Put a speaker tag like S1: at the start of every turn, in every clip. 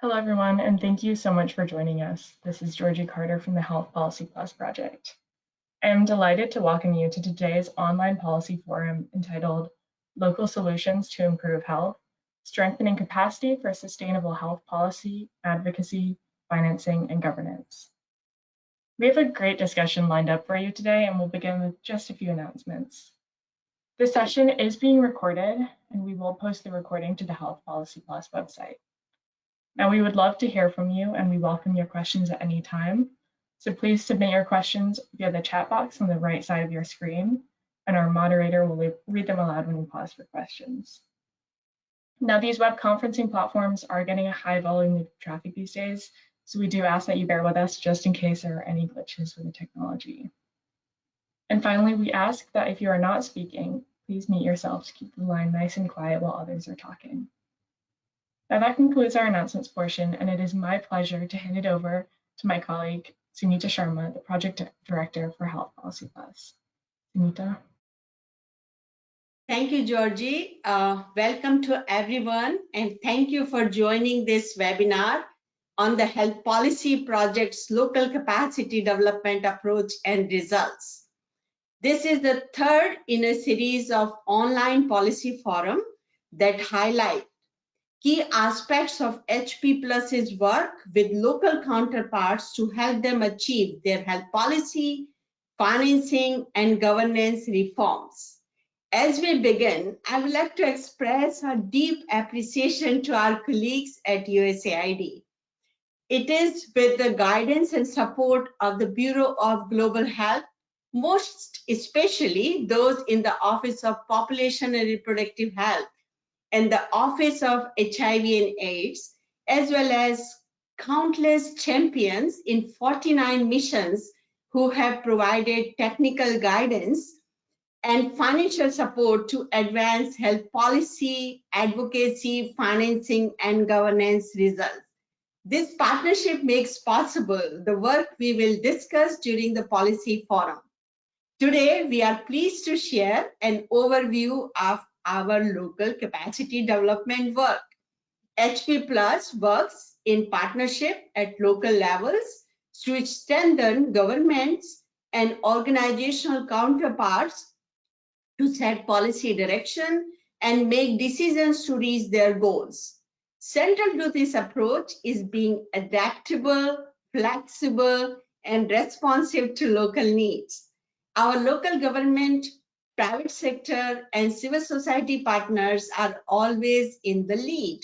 S1: Hello, everyone, and thank you so much for joining us. This is Georgie Carter from the Health Policy Plus project. I am delighted to welcome you to today's online policy forum entitled Local Solutions to Improve Health, Strengthening Capacity for Sustainable Health Policy, Advocacy, Financing, and Governance. We have a great discussion lined up for you today, and we'll begin with just a few announcements. This session is being recorded, and we will post the recording to the Health Policy Plus website. Now, we would love to hear from you, and we welcome your questions at any time. So please submit your questions via the chat box on the right side of your screen, and our moderator will read them aloud when we pause for questions. Now, these web conferencing platforms are getting a high volume of traffic these days, so we do ask that you bear with us just in case there are any glitches with the technology. And finally, we ask that if you are not speaking, please mute yourself to keep the line nice and quiet while others are talking. Now that concludes our announcements portion, and it is my pleasure to hand it over to my colleague, Sunita Sharma, the Project Director for Health Policy Plus. Sunita.
S2: Thank you, Georgie. Welcome to everyone, and thank you for joining this webinar on the Health Policy Project's local capacity development approach and results. This is the third in a series of online policy forum that highlight key aspects of HP Plus's work with local counterparts to help them achieve their health policy, financing, and governance reforms. As we begin, I would like to express our deep appreciation to our colleagues at USAID. It is with the guidance and support of the Bureau of Global Health, most especially those in the Office of Population and Reproductive Health, and the Office of HIV and AIDS, as well as countless champions in 49 missions who have provided technical guidance and financial support to advance health policy, advocacy, financing, and governance results. This partnership makes possible the work we will discuss during the policy forum. Today, we are pleased to share an overview of our local capacity development work. HP Plus works in partnership at local levels to strengthen governments and organizational counterparts to set policy direction and make decisions to reach their goals. Central to this approach is being adaptable, flexible, and responsive to local needs. Our local government, private sector, and civil society partners are always in the lead.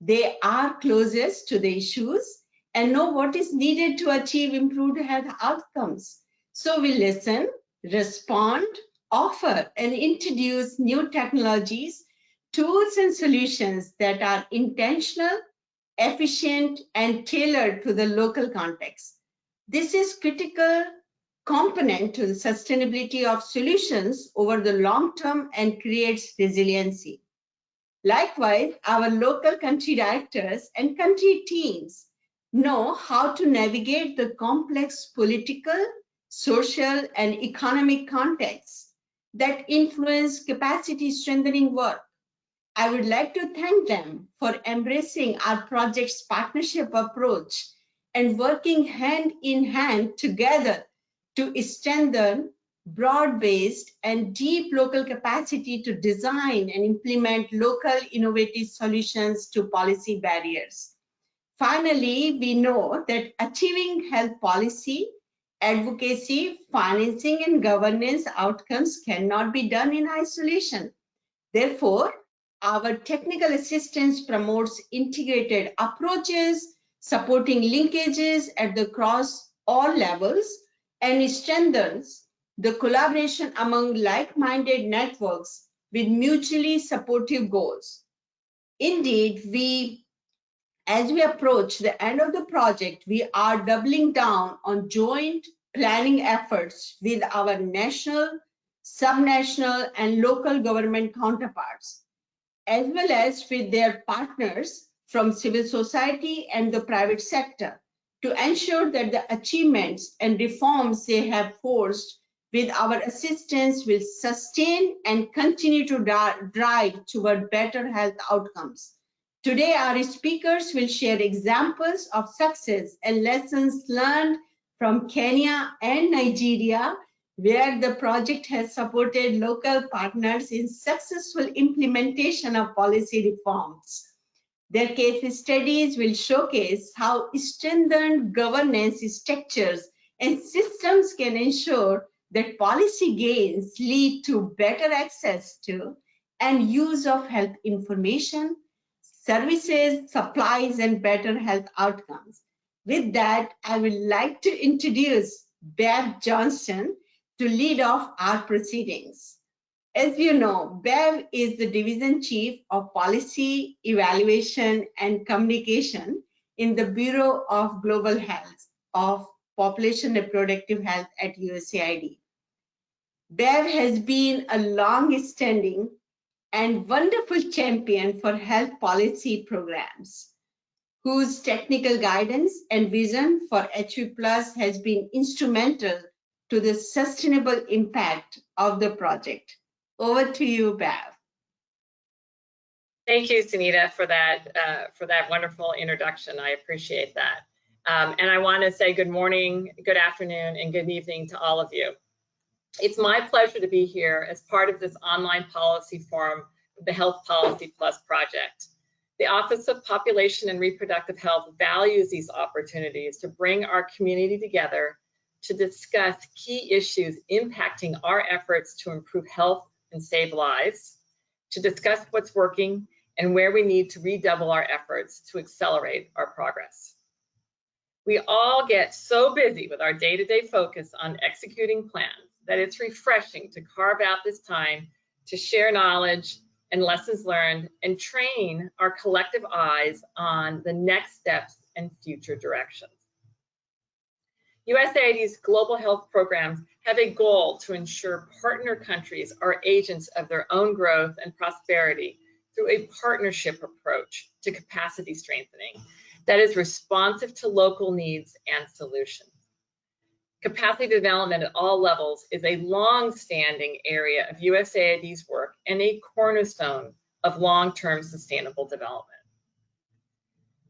S2: They are closest to the issues and know what is needed to achieve improved health outcomes. So we listen, respond, offer, and introduce new technologies, tools, and solutions that are intentional, efficient, and tailored to the local context. This is critical component to the sustainability of solutions over the long term and creates resiliency. Likewise, our local country directors and country teams know how to navigate the complex political, social, and economic contexts that influence capacity strengthening work. I would like to thank them for embracing our project's partnership approach and working hand in hand together to strengthen broad-based and deep local capacity to design and implement local innovative solutions to policy barriers. Finally, we know that achieving health policy, advocacy, financing, and governance outcomes cannot be done in isolation. Therefore, our technical assistance promotes integrated approaches, supporting linkages across all levels, and strengthens the collaboration among like-minded networks with mutually supportive goals. Indeed, as we approach the end of the project, we are doubling down on joint planning efforts with our national, subnational, and local government counterparts, as well as with their partners from civil society and the private sector, to ensure that the achievements and reforms they have forced with our assistance will sustain and continue to drive toward better health outcomes. Today, our speakers will share examples of success and lessons learned from Kenya and Nigeria, where the project has supported local partners in successful implementation of policy reforms. Their case studies will showcase how strengthened governance structures and systems can ensure that policy gains lead to better access to and use of health information, services, supplies, and better health outcomes. With that, I would like to introduce Bev Johnston to lead off our proceedings. As you know, Bev is the Division Chief of Policy, Evaluation, and Communication in the Bureau of Global Health of Population Reproductive Health at USAID. Bev has been a long-standing and wonderful champion for health policy programs, whose technical guidance and vision for HV Plus has been instrumental to the sustainable impact of the project. Over to you, Bev.
S3: Thank you, Sunita, for that wonderful introduction. I appreciate that. And I want to say good morning, good afternoon, and good evening to all of you. It's my pleasure to be here as part of this online policy forum of the Health Policy Plus project. The Office of Population and Reproductive Health values these opportunities to bring our community together to discuss key issues impacting our efforts to improve health and save lives, to discuss what's working and where we need to redouble our efforts to accelerate our progress. We all get so busy with our day-to-day focus on executing plans that it's refreshing to carve out this time to share knowledge and lessons learned and train our collective eyes on the next steps and future directions. USAID's global health programs have a goal to ensure partner countries are agents of their own growth and prosperity through a partnership approach to capacity strengthening that is responsive to local needs and solutions. Capacity development at all levels is a long-standing area of USAID's work and a cornerstone of long-term sustainable development.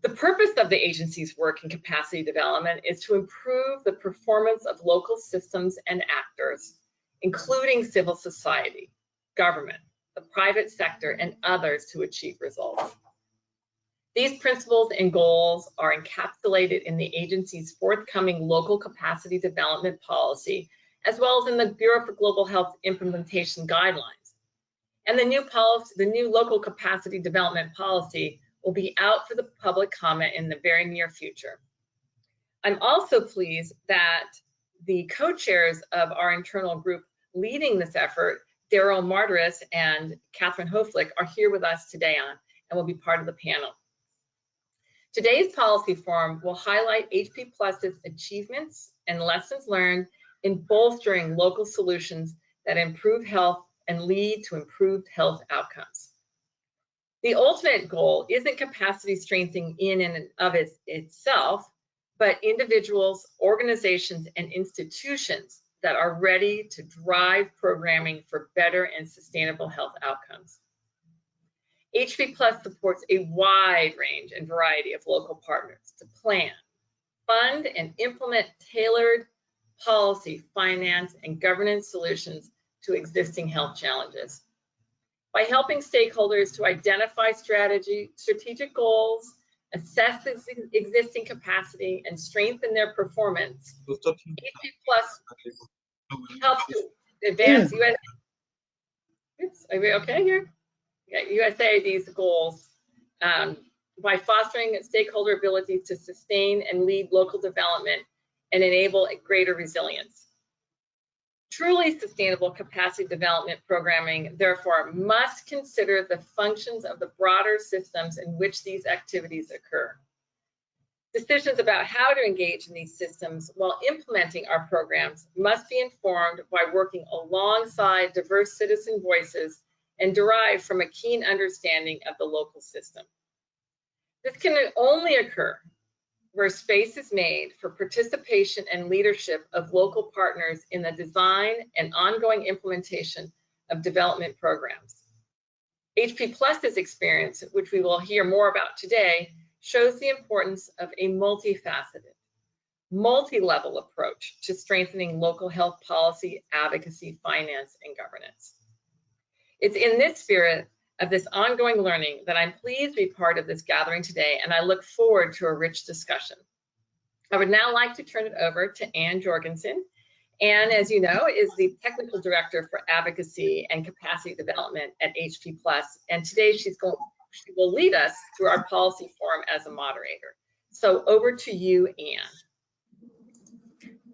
S3: The purpose of the agency's work in capacity development is to improve the performance of local systems and actors, including civil society, government, the private sector, and others to achieve results. These principles and goals are encapsulated in the agency's forthcoming local capacity development policy, as well as in the Bureau for Global Health implementation guidelines. And the new local capacity development policy will be out for the public comment in the very near future. I'm also pleased that the co-chairs of our internal group leading this effort, Daryl Martyris and Catherine Herfley, are here with us today and will be part of the panel. Today's policy forum will highlight HP Plus's achievements and lessons learned in bolstering local solutions that improve health and lead to improved health outcomes. The ultimate goal isn't capacity strengthening in and of itself, but individuals, organizations, and institutions that are ready to drive programming for better and sustainable health outcomes. HP Plus supports a wide range and variety of local partners to plan, fund, and implement tailored policy, finance, and governance solutions to existing health challenges. By helping stakeholders to identify strategic goals, assess existing capacity, and strengthen their performance, HP Plus helps to advance are we okay here? USAID's goals by fostering stakeholder ability to sustain and lead local development and enable a greater resilience. Truly sustainable capacity development programming, therefore, must consider the functions of the broader systems in which these activities occur. Decisions about how to engage in these systems while implementing our programs must be informed by working alongside diverse citizen voices and derived from a keen understanding of the local system. This can only occur where space is made for participation and leadership of local partners in the design and ongoing implementation of development programs. HP Plus's experience, which we will hear more about today, shows the importance of a multifaceted, multi-level approach to strengthening local health policy, advocacy, finance, and governance. It's in this spirit of this ongoing learning that I'm pleased to be part of this gathering today, and I look forward to a rich discussion. I would now like to turn it over to Ann Jorgensen. Ann, as you know, is the Technical Director for Advocacy and Capacity Development at HP Plus, and today she will lead us through our policy forum as a moderator. So over to you, Ann.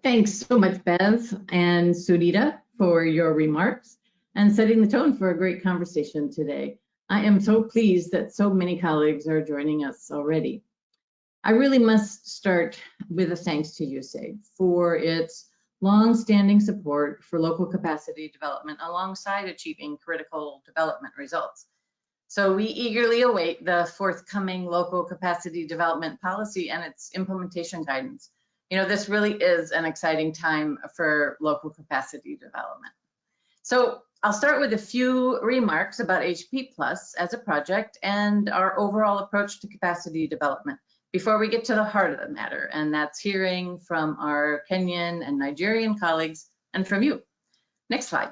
S4: Thanks so much, Beth and Sunita, for your remarks and setting the tone for a great conversation today. I am so pleased that so many colleagues are joining us already. I really must start with a thanks to USAID for its long-standing support for local capacity development alongside achieving critical development results. So we eagerly await the forthcoming local capacity development policy and its implementation guidance. You know, this really is an exciting time for local capacity development. So I'll start with a few remarks about HP Plus as a project and our overall approach to capacity development before we get to the heart of the matter, and that's hearing from our Kenyan and Nigerian colleagues and from you. Next slide.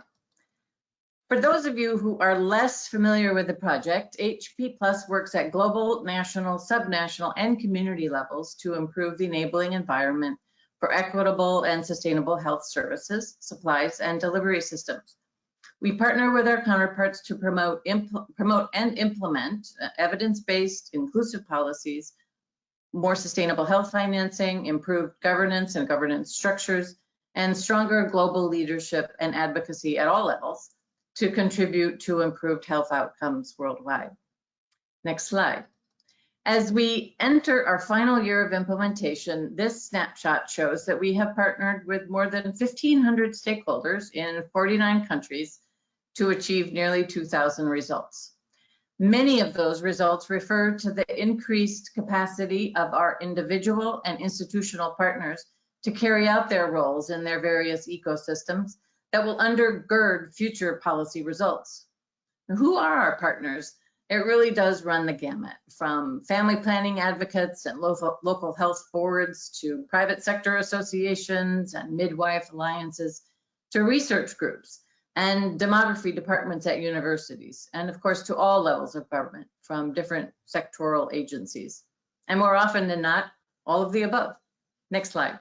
S4: For those of you who are less familiar with the project, HP Plus works at global, national, subnational, and community levels to improve the enabling environment for equitable and sustainable health services, supplies, and delivery systems. We partner with our counterparts to promote and implement evidence-based, inclusive policies, more sustainable health financing, improved governance and governance structures, and stronger global leadership and advocacy at all levels to contribute to improved health outcomes worldwide. Next slide. As we enter our final year of implementation, this snapshot shows that we have partnered with more than 1,500 stakeholders in 49 countries to achieve nearly 2,000 results. Many of those results refer to the increased capacity of our individual and institutional partners to carry out their roles in their various ecosystems that will undergird future policy results. Who are our partners? It really does run the gamut, from family planning advocates and local health boards to private sector associations and midwife alliances to research groups and demography departments at universities, and of course to all levels of government from different sectoral agencies. And more often than not, all of the above. Next slide.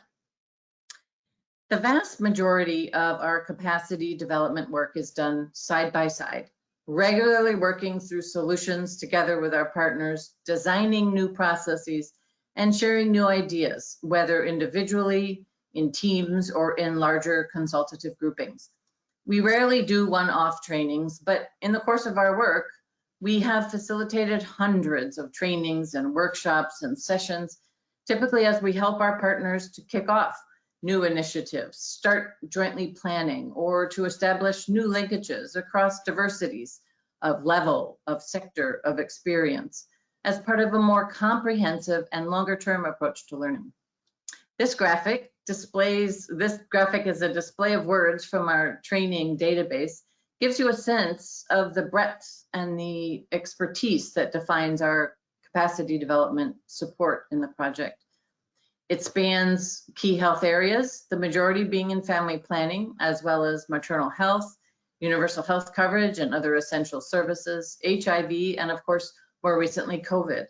S4: The vast majority of our capacity development work is done side by side, regularly working through solutions together with our partners, designing new processes, and sharing new ideas, whether individually, in teams, or in larger consultative groupings. We rarely do one-off trainings, but in the course of our work, we have facilitated hundreds of trainings and workshops and sessions, typically as we help our partners to kick off new initiatives, start jointly planning, or to establish new linkages across diversities of level, of sector, of experience, as part of a more comprehensive and longer-term approach to learning. This graphic is a display of words from our training database, gives you a sense of the breadth and the expertise that defines our capacity development support in the project. It spans key health areas, the majority being in family planning, as well as maternal health, universal health coverage and other essential services, HIV, and of course, more recently, COVID.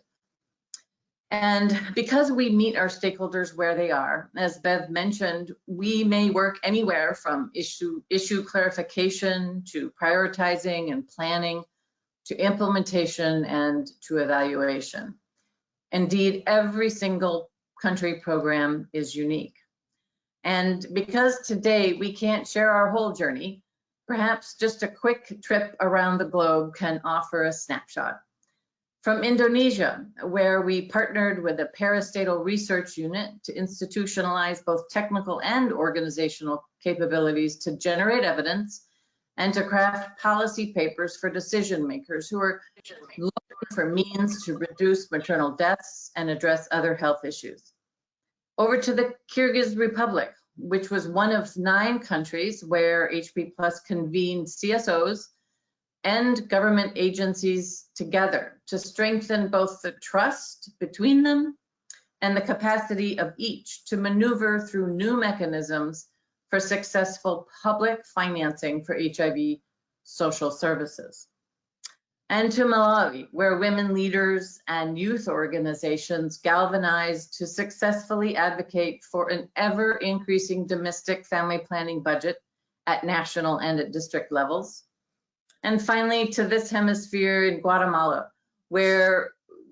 S4: And because we meet our stakeholders where they are, as Bev mentioned, we may work anywhere from issue clarification to prioritizing and planning to implementation and to evaluation. Indeed, every single country program is unique. And because today we can't share our whole journey, perhaps just a quick trip around the globe can offer a snapshot. From Indonesia, where we partnered with a parastatal research unit to institutionalize both technical and organizational capabilities to generate evidence and to craft policy papers for decision makers who are looking for means to reduce maternal deaths and address other health issues. Over to the Kyrgyz Republic, which was one of 9 countries where HP Plus convened CSOs and government agencies together to strengthen both the trust between them and the capacity of each to maneuver through new mechanisms for successful public financing for HIV social services. And to Malawi, where women leaders and youth organizations galvanized to successfully advocate for an ever-increasing domestic family planning budget at national and at district levels. And finally, to this hemisphere in Guatemala, where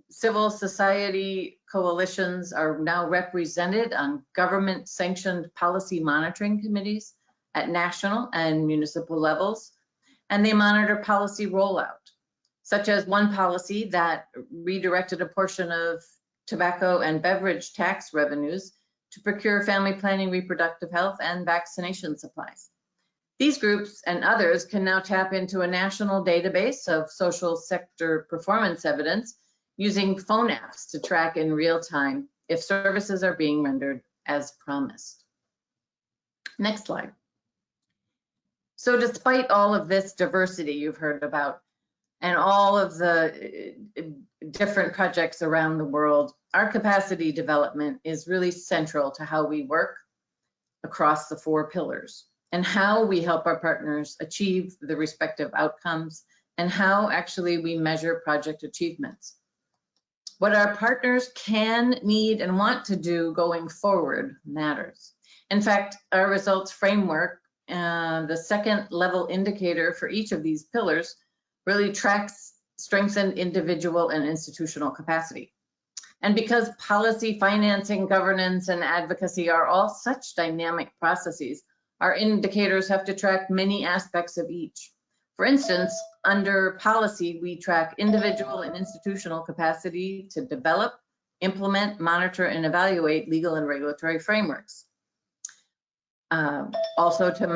S4: civil society coalitions are now represented on government-sanctioned policy monitoring committees at national and municipal levels, and they monitor policy rollout, such as one policy that redirected a portion of tobacco and beverage tax revenues to procure family planning, reproductive health, and vaccination supplies. These groups and others can now tap into a national database of social sector performance evidence using phone apps to track in real time if services are being rendered as promised. Next slide. So despite all of this diversity you've heard about and all of the different projects around the world, our capacity development is really central to how we work across the 4 pillars and how we help our partners achieve the respective outcomes and how actually we measure project achievements. What our partners can, need, and want to do going forward matters. In fact, our results framework, the second level indicator for each of these pillars, really tracks strengthened individual and institutional capacity. And because policy, financing, governance, and advocacy are all such dynamic processes, our indicators have to track many aspects of each. For instance, under policy, we track individual and institutional capacity to develop, implement, monitor, and evaluate legal and regulatory frameworks. Also to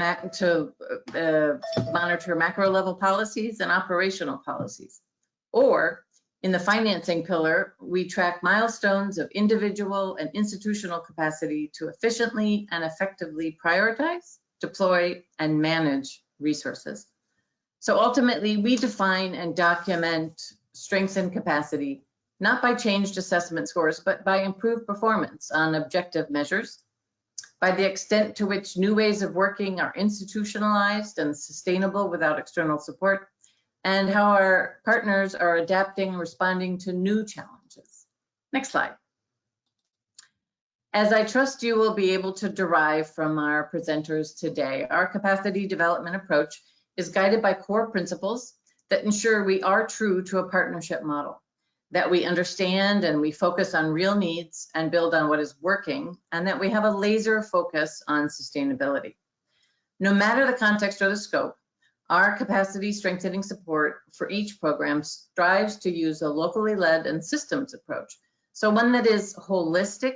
S4: monitor macro level policies and operational policies. Or in the financing pillar, we track milestones of individual and institutional capacity to efficiently and effectively prioritize, deploy, and manage resources. So ultimately, we define and document strengthened capacity, not by changed assessment scores, but by improved performance on objective measures, by the extent to which new ways of working are institutionalized and sustainable without external support, and how our partners are adapting and responding to new challenges. Next slide. As I trust you will be able to derive from our presenters today, our capacity development approach is guided by core principles that ensure we are true to a partnership model, that we understand and we focus on real needs and build on what is working, and that we have a laser focus on sustainability. No matter the context or the scope, our capacity strengthening support for each program strives to use a locally led and systems approach. So one that is holistic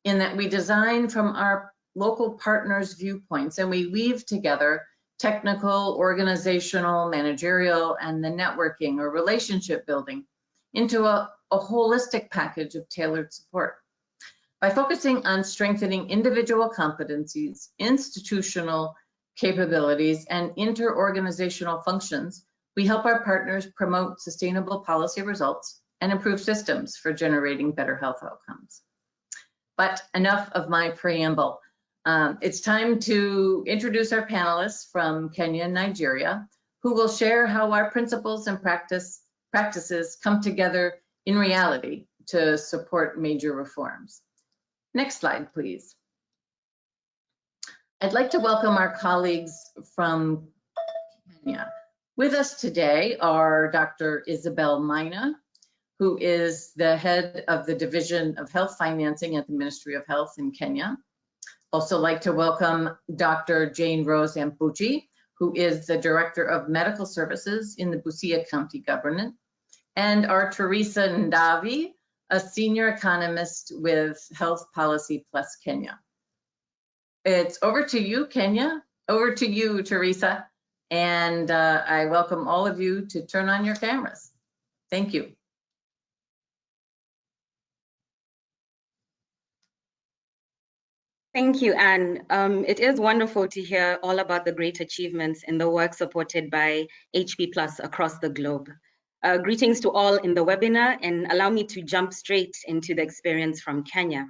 S4: in that we design from our local partners' viewpoints and we weave together technical, organizational, managerial, and the networking or relationship building into a holistic package of tailored support. By focusing on strengthening individual competencies, institutional capabilities, and inter-organizational functions, we help our partners promote sustainable policy results and improve systems for generating better health outcomes. But enough of my preamble. It's time to introduce our panelists from Kenya and Nigeria, who will share how our principles and practices come together in reality to support major reforms. Next slide, please. I'd like to welcome our colleagues from Kenya. With us today are Dr. Isabel Maina, who is the head of the Division of Health Financing at the Ministry of Health in Kenya. Also like to welcome Dr. Jane Rose Ampuchi, who is the Director of Medical Services in the Busia County Government, and our Teresa Ndavi, a Senior Economist with Health Policy Plus Kenya. It's over to you, Kenya. Over to you, Teresa. And I welcome all of you to turn on your cameras. Thank you.
S5: Thank you, Anne. It is wonderful to hear all about the great achievements in the work supported by HP Plus across the globe. Greetings to all in the webinar, and allow me to jump straight into the experience from Kenya.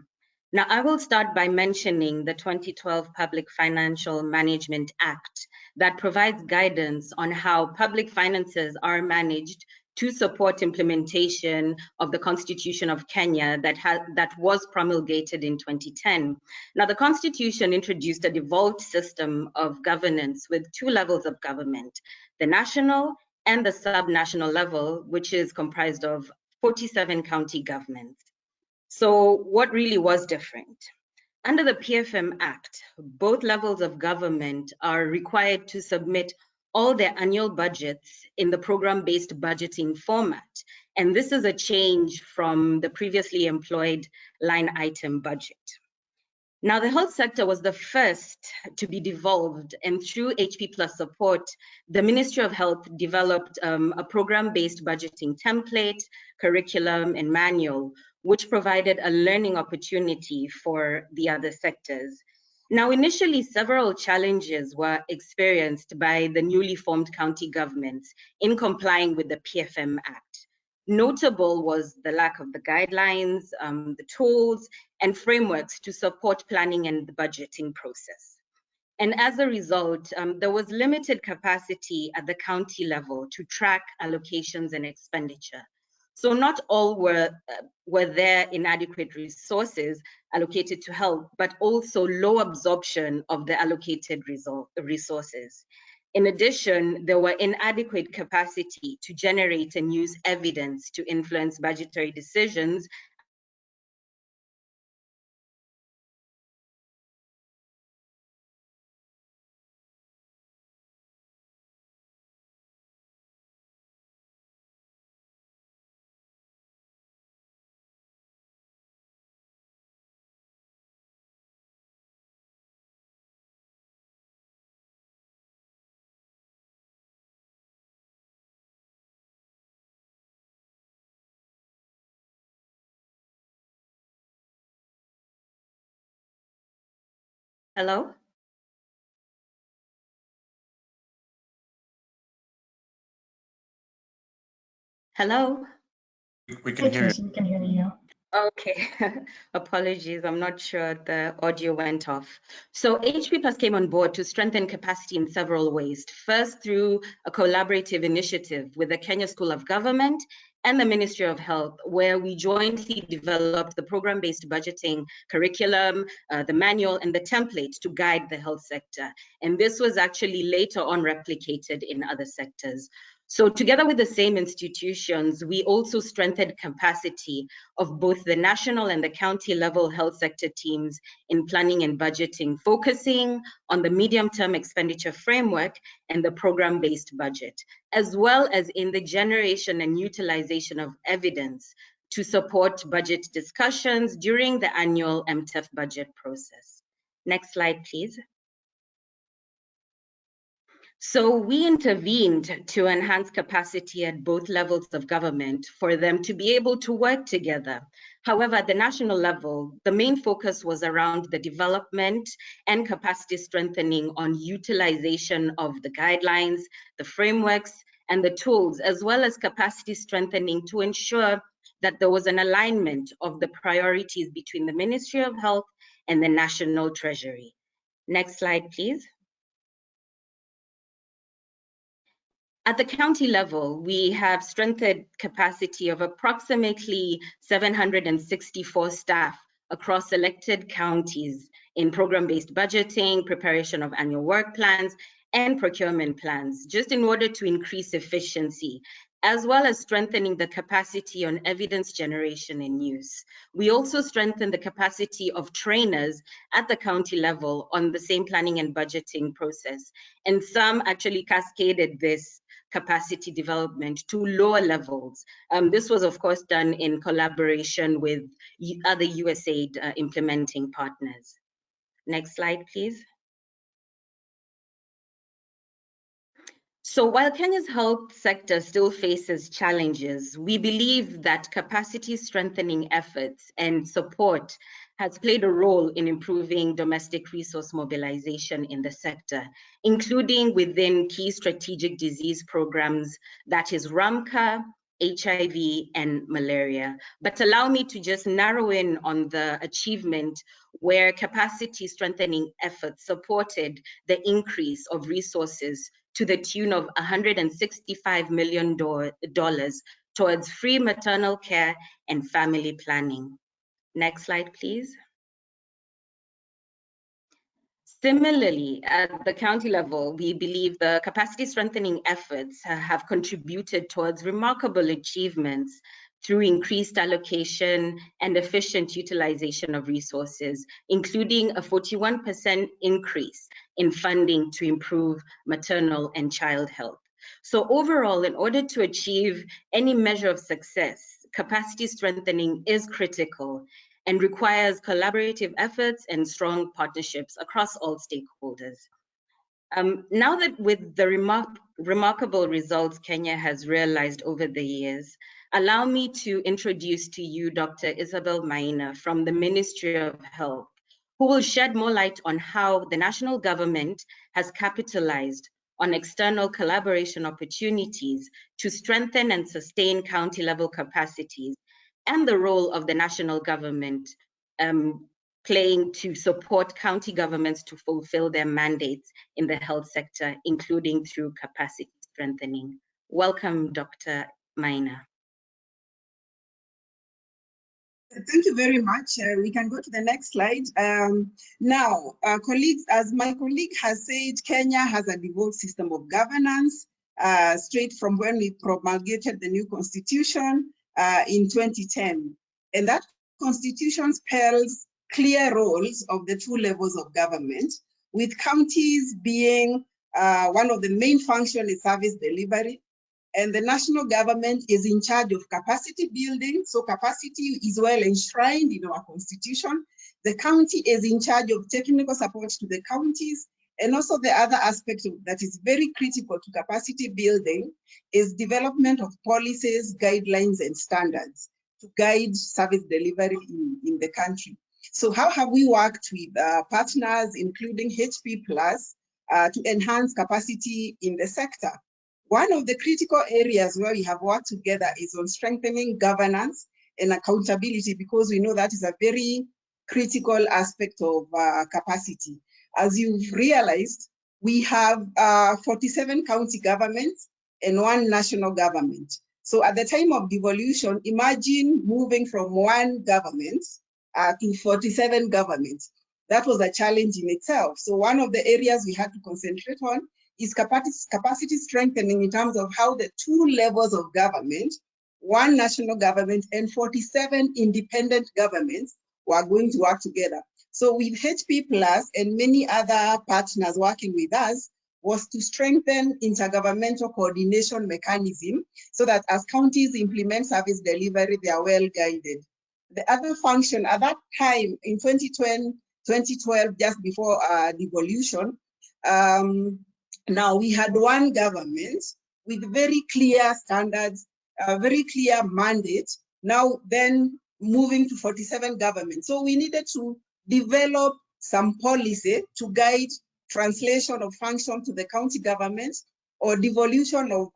S5: Now, I will start by mentioning the 2012 Public Financial Management Act that provides guidance on how public finances are managed to support implementation of the Constitution of Kenya that was promulgated in 2010. Now, the Constitution introduced a devolved system of governance with two levels of government, the national and the subnational level, which is comprised of 47 county governments. So what really was different? Under the PFM Act, both levels of government are required to submit all their annual budgets in the program-based budgeting format. And this is a change from the previously employed line item budget. Now, the health sector was the first to be devolved, and through HP Plus support, the Ministry of Health developed a program-based budgeting template, curriculum, and manual, which provided a learning opportunity for the other sectors. Now, initially, several challenges were experienced by the newly formed county governments in complying with the PFM Act. Notable was the lack of the guidelines, the tools, and frameworks to support planning and the budgeting process. And as a result, there was limited capacity at the county level to track allocations and expenditure. So not all were there inadequate resources allocated to health, but also low absorption of the allocated resources. In addition, there were inadequate capacity to generate and use evidence to influence budgetary decisions. Hello? Hello?
S6: We can hear you.
S1: We can hear you.
S5: Okay, apologies. I'm not sure the audio went off. So HP Plus came on board to strengthen capacity in several ways. First, through a collaborative initiative with the Kenya School of Government and the Ministry of Health, where we jointly developed the program-based budgeting curriculum, the manual, and the template to guide the health sector. And this was actually later on replicated in other sectors. So together with the same institutions, we also strengthened capacity of both the national and the county level health sector teams in planning and budgeting, focusing on the medium-term expenditure framework and the program-based budget, as well as in the generation and utilization of evidence to support budget discussions during the annual MTEF budget process. Next slide, please. So we intervened to enhance capacity at both levels of government for them to be able to work together. However, at the national level, the main focus was around the development and capacity strengthening on utilization of the guidelines, the frameworks, and the tools, as well as capacity strengthening to ensure that there was an alignment of the priorities between the Ministry of Health and the National Treasury. Next slide, please. At the county level, we have strengthened capacity of approximately 764 staff across selected counties in program-based budgeting, preparation of annual work plans, and procurement plans, just in order to increase efficiency, as well as strengthening the capacity on evidence generation and use. We also strengthened the capacity of trainers at the county level on the same planning and budgeting process. And some actually cascaded this capacity development to lower levels. This was, of course, done in collaboration with other USAID implementing partners. Next slide, please. So while Kenya's health sector still faces challenges, we believe that capacity strengthening efforts and support has played a role in improving domestic resource mobilization in the sector, including within key strategic disease programs, that is RAMCA, HIV, and malaria. But allow me to just narrow in on the achievement where capacity strengthening efforts supported the increase of resources to the tune of $165 million towards free maternal care and family planning. Next slide, please. Similarly, at the county level, we believe the capacity strengthening efforts have contributed towards remarkable achievements through increased allocation and efficient utilization of resources, including a 41% increase in funding to improve maternal and child health. So overall, in order to achieve any measure of success, capacity strengthening is critical and requires collaborative efforts and strong partnerships across all stakeholders. Now that with the remarkable results Kenya has realized over the years, allow me to introduce to you Dr. Isabel Maina from the Ministry of Health, who will shed more light on how the national government has capitalized on external collaboration opportunities to strengthen and sustain county level capacities, and the role of the national government playing to support county governments to fulfill their mandates in the health sector, including through capacity strengthening. Welcome, Dr. Maina.
S7: Thank you very much. We can go to the next slide. Now, colleagues, as my colleague has said, Kenya has a devolved system of governance straight from when we promulgated the new constitution in 2010. And that constitution spells clear roles of the two levels of government, with counties being one of the main functions is service delivery. And the national government is in charge of capacity building. So capacity is well enshrined in our constitution. The county is in charge of technical support to the counties. And also the other aspect that is very critical to capacity building is development of policies, guidelines, and standards to guide service delivery in the country. So how have we worked with partners, including HP Plus, to enhance capacity in the sector? One of the critical areas where we have worked together is on strengthening governance and accountability, because we know that is a very critical aspect of capacity. As you've realized, we have 47 county governments and 1 national government. So at the time of devolution, imagine moving from 1 government to 47 governments. That was a challenge in itself. So one of the areas we had to concentrate on is capacity strengthening in terms of how the 2 levels of government, 1 national government and 47 independent governments, were going to work together. So with HP Plus and many other partners working with us was to strengthen intergovernmental coordination mechanism so that as counties implement service delivery, they are well guided. The other function at that time in 2012, just before devolution, now we had 1 government with very clear standards, very clear mandate, now then moving to 47 governments. So we needed to develop some policy to guide translation of function to the county government or devolution of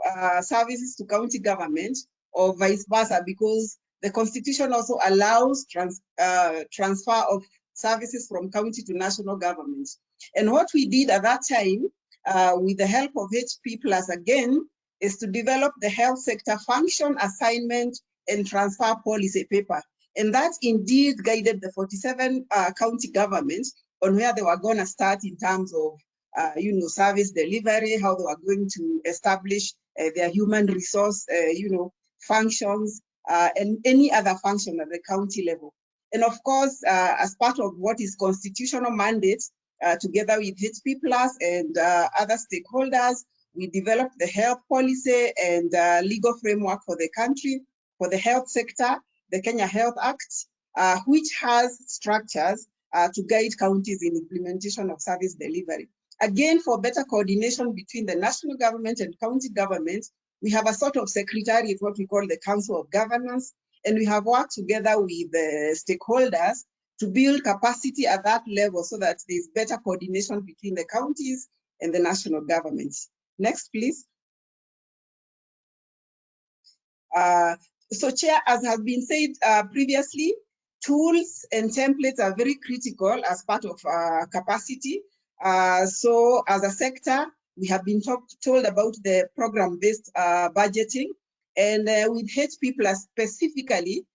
S7: services to county government or vice versa, because the constitution also allows transfer of services from county to national government. And what we did at that time, with the help of HP Plus again, is to develop the health sector function assignment and transfer policy paper. And that indeed guided the 47 county governments on where they were going to start in terms of service delivery, how they were going to establish their human resource functions, and any other function at the county level. And of course, as part of what is constitutional mandates, together with HP Plus and other stakeholders, we developed the health policy and legal framework for the country, for the health sector, the Kenya Health Act, which has structures to guide counties in implementation of service delivery. Again, for better coordination between the national government and county governments, we have a sort of secretariat, what we call the Council of Governance, and we have worked together with the stakeholders to build capacity at that level so that there's better coordination between the counties and the national government. Next, please. So Chair, as has been said previously, tools and templates are very critical as part of capacity. So as a sector, we have been told about the program-based budgeting. And with HP Plus specifically,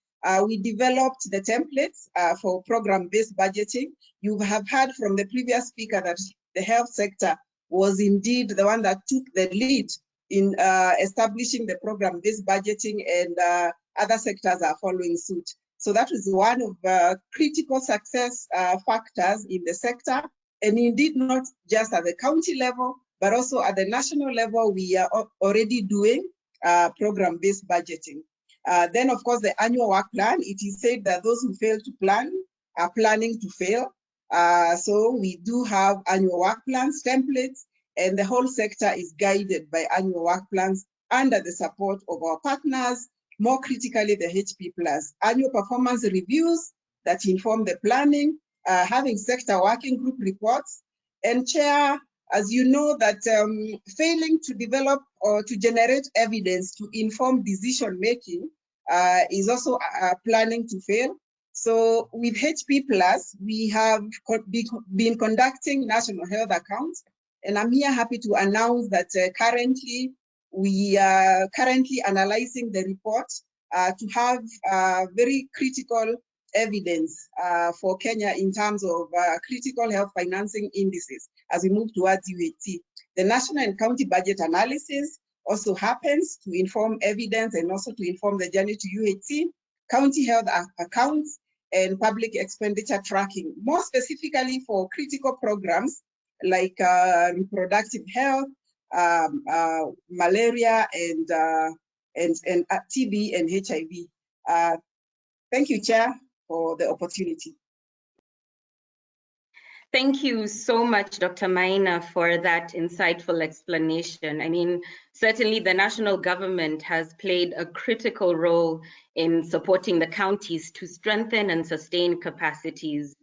S7: we developed the templates for program-based budgeting. You have heard from the previous speaker that the health sector was indeed the one that took the lead in establishing the program-based budgeting, and other sectors are following suit. So that is one of the critical success factors in the sector, and indeed not just at the county level, but also at the national level, we are already doing program-based budgeting. Then, of course, the annual work plan, it is said that those who fail to plan are planning to fail. So we do have annual work plans, templates, and the whole sector is guided by annual work plans under the support of our partners, more critically the HP Plus. Annual performance reviews that inform the planning, having sector working group reports. And Chair, as you know that failing to develop or to generate evidence to inform decision making is also planning to fail. So with HP Plus, we have been conducting national health accounts, and I'm here happy to announce that currently we are analyzing the report to have very critical evidence for Kenya in terms of critical health financing indices as we move towards UHT. The national and county budget analysis also happens to inform evidence and also to inform the journey to UHT, county health accounts, and public expenditure tracking, more specifically for critical programs like reproductive health, malaria, and TB and HIV. Thank you, Chair, for the opportunity.
S5: Thank you so much, Dr. Maina, for that insightful explanation. I mean, certainly the national government has played a critical role in supporting the counties to strengthen and sustain capacities.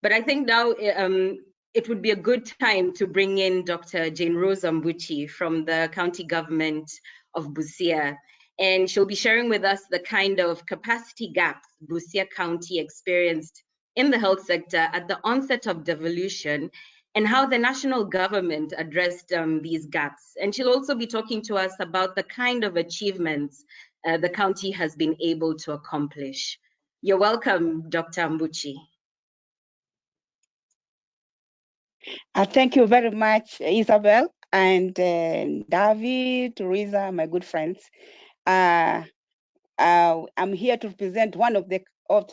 S5: But I think now it would be a good time to bring in Dr. Jane Rose Ambuchi from the county government of Busia. And she'll be sharing with us the kind of capacity gaps Busia County experienced in the health sector at the onset of devolution and how the national government addressed these gaps. And she'll also be talking to us about the kind of achievements the county has been able to accomplish. You're welcome, Dr. Ambuchi.
S8: Thank you very much, Isabel and David, Teresa, my good friends. I'm here to represent one of the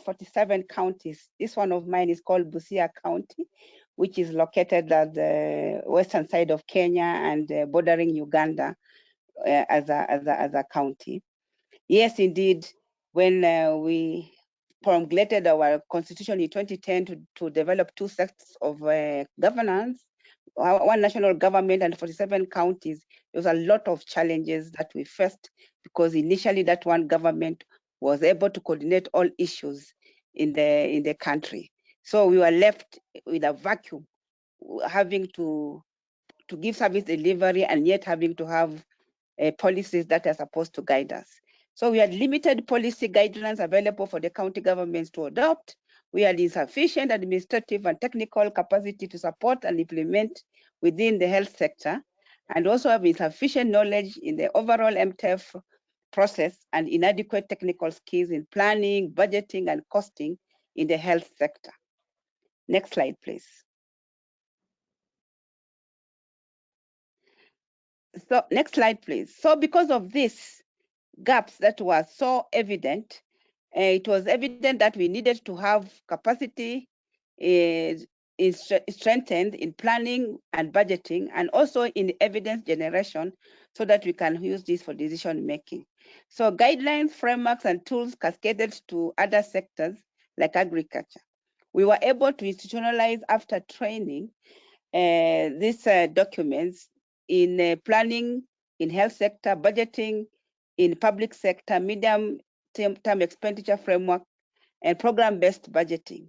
S8: 47 counties. This one of mine is called Busia County, which is located at the western side of Kenya and bordering Uganda as a county. Yes, indeed, when we promulgated our constitution in 2010 to develop two sets of governance, one national government and 47 counties, there was a lot of challenges that we faced because initially that one government was able to coordinate all issues in the country. So we were left with a vacuum, having to give service delivery and yet having to have policies that are supposed to guide us. So we had limited policy guidelines available for the county governments to adopt. We had insufficient administrative and technical capacity to support and implement within the health sector, and also have insufficient knowledge in the overall MTEF process and inadequate technical skills in planning, budgeting, and costing in the health sector. Next slide, please. So next slide, please. So because of this gaps that were so evident, it was evident that we needed to have capacity strengthened in planning and budgeting, and also in evidence generation, so that we can use this for decision making. So guidelines, frameworks, and tools cascaded to other sectors like agriculture. We were able to institutionalize after training these documents in planning, in health sector, budgeting, in public sector, medium-term expenditure framework, and program-based budgeting.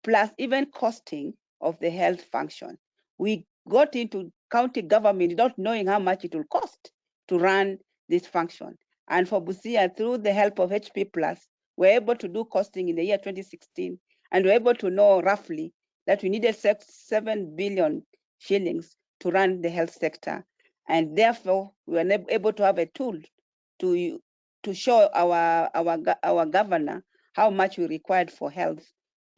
S8: plus even costing of the health function. We got into county government without knowing how much it will cost to run this function. And for Busia, through the help of HP Plus, we're able to do costing in the year 2016, and we're able to know roughly that we needed 7 billion shillings to run the health sector. And therefore, we were able to have a tool to show our governor how much we required for health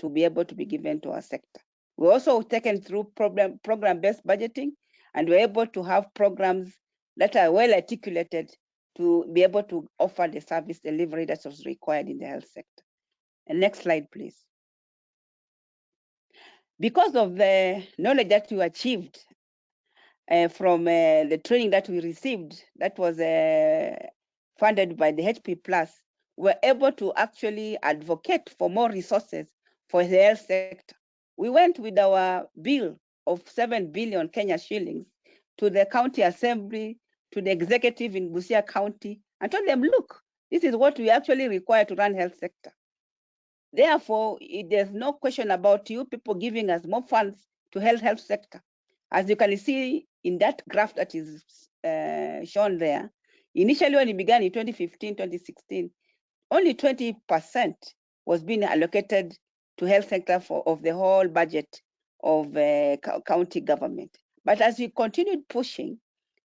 S8: to be able to be given to our sector. We're also taken through program-based budgeting, and we're able to have programs that are well articulated to be able to offer the service delivery that was required in the health sector. And next slide, please. Because of the knowledge that we achieved from the training that we received, that was funded by the HP Plus, we're able to actually advocate for more resources for the health sector. We went with our bill of 7 billion Kenya shillings to the county assembly, to the executive in Busia County, and told them, look, this is what we actually require to run health sector. Therefore, there's no question about you people giving us more funds to health sector. As you can see in that graph that is shown there, initially when it began in 2015, 2016, only 20% was being allocated to health sector of the whole budget of county government. But as we continued pushing,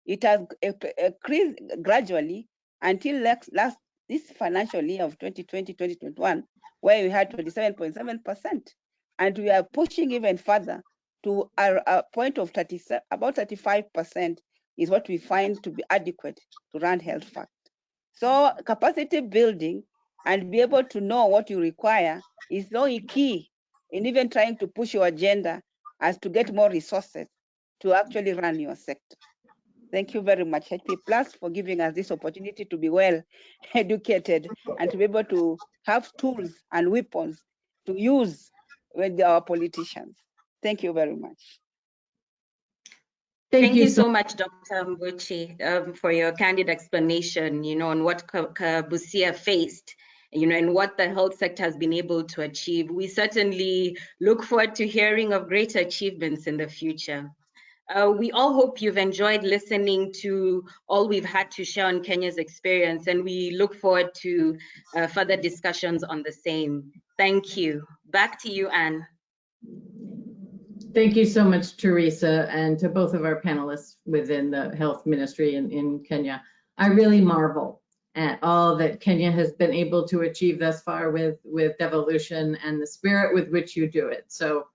S8: it has increased gradually until this financial year of 2020-2021, where we had 27.7%. And we are pushing even further to a point of about 35% is what we find to be adequate to run health fund. So capacity building and be able to know what you require is very key in even trying to push your agenda as to get more resources to actually run your sector. Thank you very much, HP Plus, for giving us this opportunity to be well educated and to be able to have tools and weapons to use with our politicians. Thank you very much.
S5: Thank you so much, Dr. Mbuchi, for your candid explanation, on what Busia faced, and what the health sector has been able to achieve. We certainly look forward to hearing of greater achievements in the future. We all hope you've enjoyed listening to all we've had to share on Kenya's experience, and we look forward to further discussions on the same. Thank you. Back to you, Anne.
S4: Thank you so much, Teresa, and to both of our panelists within the health ministry in Kenya. I really marvel at all that Kenya has been able to achieve thus far with devolution and the spirit with which you do it. So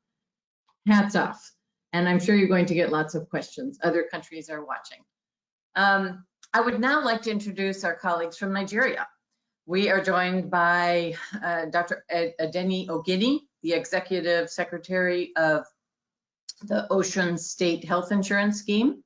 S4: hats off. And I'm sure you're going to get lots of questions. Other countries are watching. I would now like to introduce our colleagues from Nigeria. We are joined by Dr. Adeni Ogini, the Executive Secretary of the Ocean State Health Insurance Scheme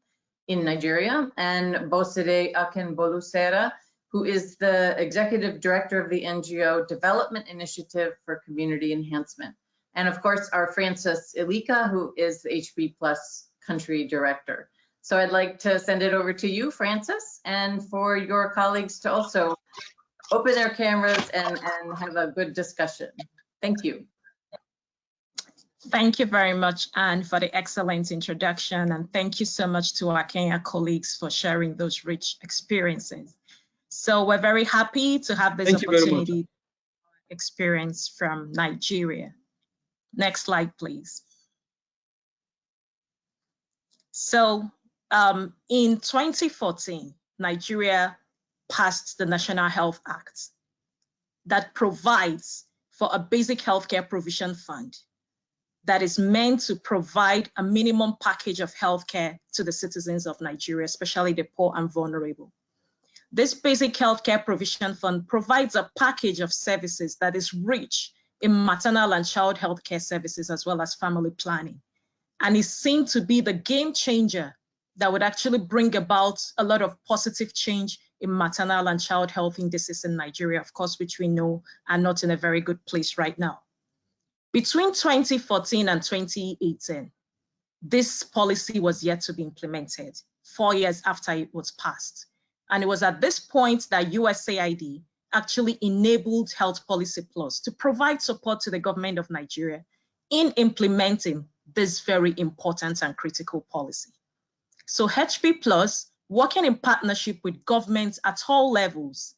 S4: in Nigeria, and Bosede Akinbolusera, who is the Executive Director of the NGO Development Initiative for Community Enhancement. And of course, our Francis Ilika, who is the HP Plus Country Director. So I'd like to send it over to you, Francis, and for your colleagues to also open their cameras and have a good discussion. Thank you.
S9: Thank you very much, Anne, for the excellent introduction, and thank you so much to our Kenya colleagues for sharing those rich experiences. So we're very happy to have this opportunity to experience from Nigeria. Next slide, please. So in 2014, Nigeria passed the National Health Act that provides for a basic healthcare provision fund that is meant to provide a minimum package of healthcare to the citizens of Nigeria, especially the poor and vulnerable. This basic healthcare provision fund provides a package of services that is rich in maternal and child healthcare services, as well as family planning, and is seen to be the game changer that would actually bring about a lot of positive change in maternal and child health indices in Nigeria, of course, which we know are not in a very good place right now. Between 2014 and 2018, this policy was yet to be implemented 4 years after it was passed. And it was at this point that USAID actually enabled Health Policy Plus to provide support to the government of Nigeria in implementing this very important and critical policy. So HP Plus, working in partnership with governments at all levels,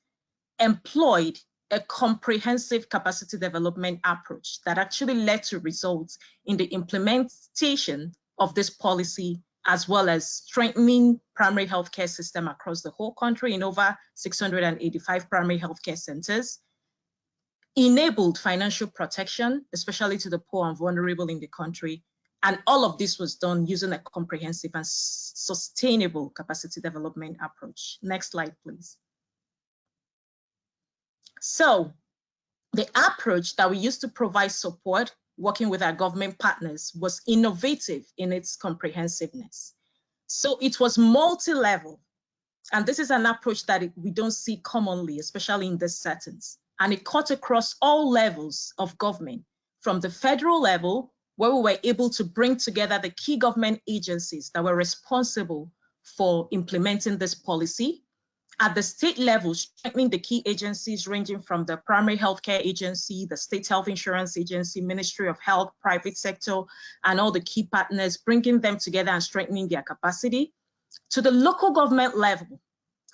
S9: employed a comprehensive capacity development approach that actually led to results in the implementation of this policy, as well as strengthening primary healthcare system across the whole country in over 685 primary healthcare centers, enabled financial protection, especially to the poor and vulnerable in the country. And all of this was done using a comprehensive and sustainable capacity development approach. Next slide, please. So the approach that we used to provide support working with our government partners was innovative in its comprehensiveness. So it was multi-level. And this is an approach that we don't see commonly, especially in these settings. And it cut across all levels of government, from the federal level, where we were able to bring together the key government agencies that were responsible for implementing this policy. At the state level, strengthening the key agencies ranging from the primary healthcare agency, the state health insurance agency, Ministry of Health, private sector, and all the key partners, bringing them together and strengthening their capacity. To the local government level,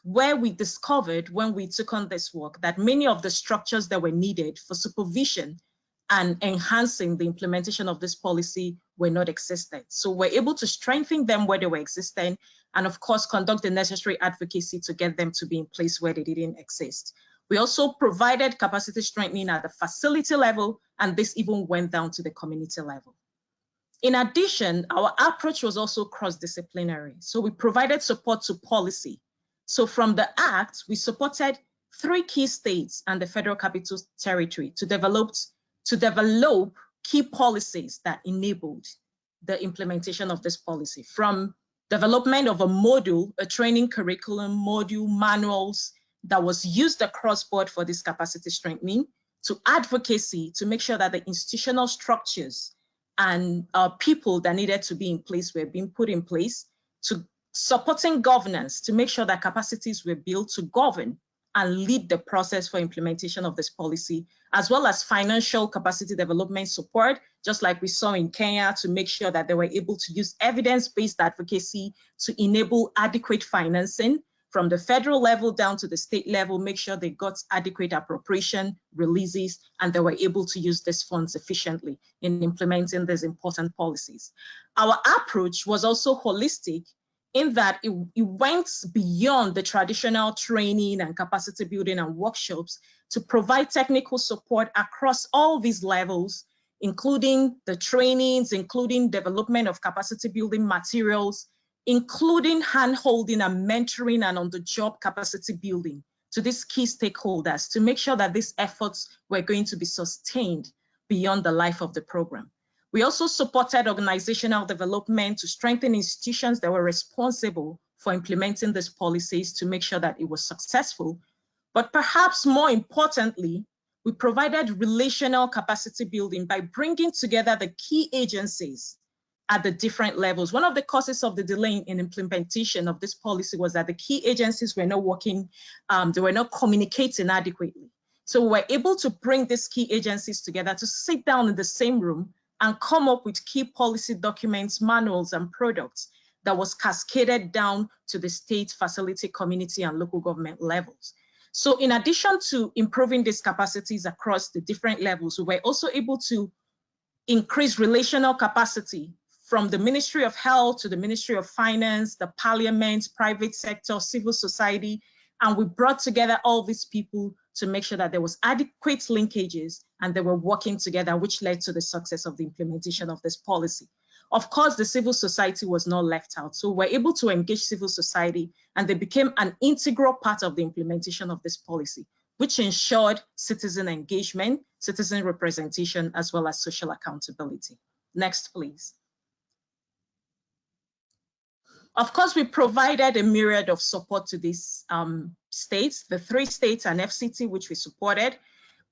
S9: where we discovered when we took on this work that many of the structures that were needed for supervision and enhancing the implementation of this policy were not existent. So we're able to strengthen them where they were existing, and of course, conduct the necessary advocacy to get them to be in place where they didn't exist. We also provided capacity strengthening at the facility level, and this even went down to the community level. In addition, our approach was also cross-disciplinary. So we provided support to policy. So from the Act, we supported 3 key states and the Federal Capital Territory to develop key policies that enabled the implementation of this policy, from development of a module, a training curriculum, module, manuals that was used across board for this capacity strengthening, to advocacy to make sure that the institutional structures and people that needed to be in place were being put in place, to supporting governance to make sure that capacities were built to govern and lead the process for implementation of this policy, as well as financial capacity development support, just like we saw in Kenya, to make sure that they were able to use evidence-based advocacy to enable adequate financing from the federal level down to the state level, make sure they got adequate appropriation releases, and they were able to use these funds efficiently in implementing these important policies. Our approach was also holistic in that it went beyond the traditional training and capacity building and workshops to provide technical support across all these levels, including the trainings, including development of capacity building materials, including hand-holding and mentoring and on-the-job capacity building to these key stakeholders to make sure that these efforts were going to be sustained beyond the life of the program. We also supported organizational development to strengthen institutions that were responsible for implementing these policies to make sure that it was successful. But perhaps more importantly, we provided relational capacity building by bringing together the key agencies at the different levels. One of the causes of the delay in implementation of this policy was that the key agencies were not working, they were not communicating adequately. So we were able to bring these key agencies together to sit down in the same room and come up with key policy documents, manuals, and products that was cascaded down to the state, facility, community, and local government levels. So in addition to improving these capacities across the different levels, we were also able to increase relational capacity from the Ministry of Health to the Ministry of Finance, the Parliament, private sector, civil society, and we brought together all these people to make sure that there was adequate linkages and they were working together, which led to the success of the implementation of this policy. Of course, the civil society was not left out. So we're able to engage civil society and they became an integral part of the implementation of this policy, which ensured citizen engagement, citizen representation, as well as social accountability. Next, please. Of course, we provided a myriad of support to these states, the 3 states and FCT, which we supported.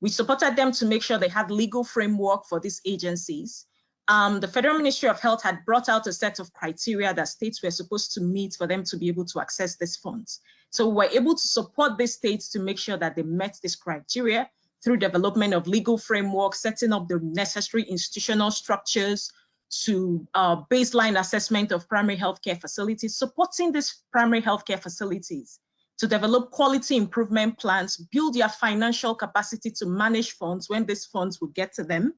S9: We supported them to make sure they had legal framework for these agencies. The Federal Ministry of Health had brought out a set of criteria that states were supposed to meet for them to be able to access these funds. So we were able to support these states to make sure that they met this criteria, through development of legal frameworks, setting up the necessary institutional structures, to baseline assessment of primary healthcare facilities, supporting these primary healthcare facilities to develop quality improvement plans, build their financial capacity to manage funds when these funds will get to them,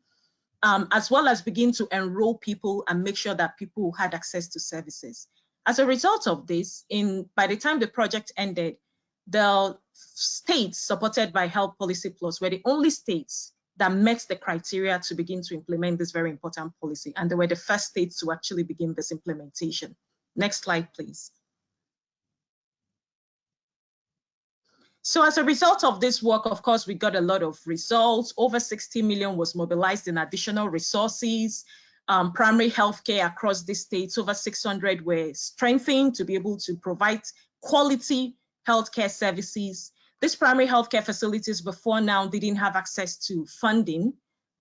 S9: as well as begin to enroll people and make sure that people had access to services. As a result of this, by the time the project ended, the states supported by Health Policy Plus were the only states that met the criteria to begin to implement this very important policy. And they were the first states to actually begin this implementation. Next slide, please. So as a result of this work, of course, we got a lot of results. Over 60 million was mobilized in additional resources. Primary healthcare across the states, over 600 were strengthened to be able to provide quality healthcare services. These primary healthcare facilities before now didn't have access to funding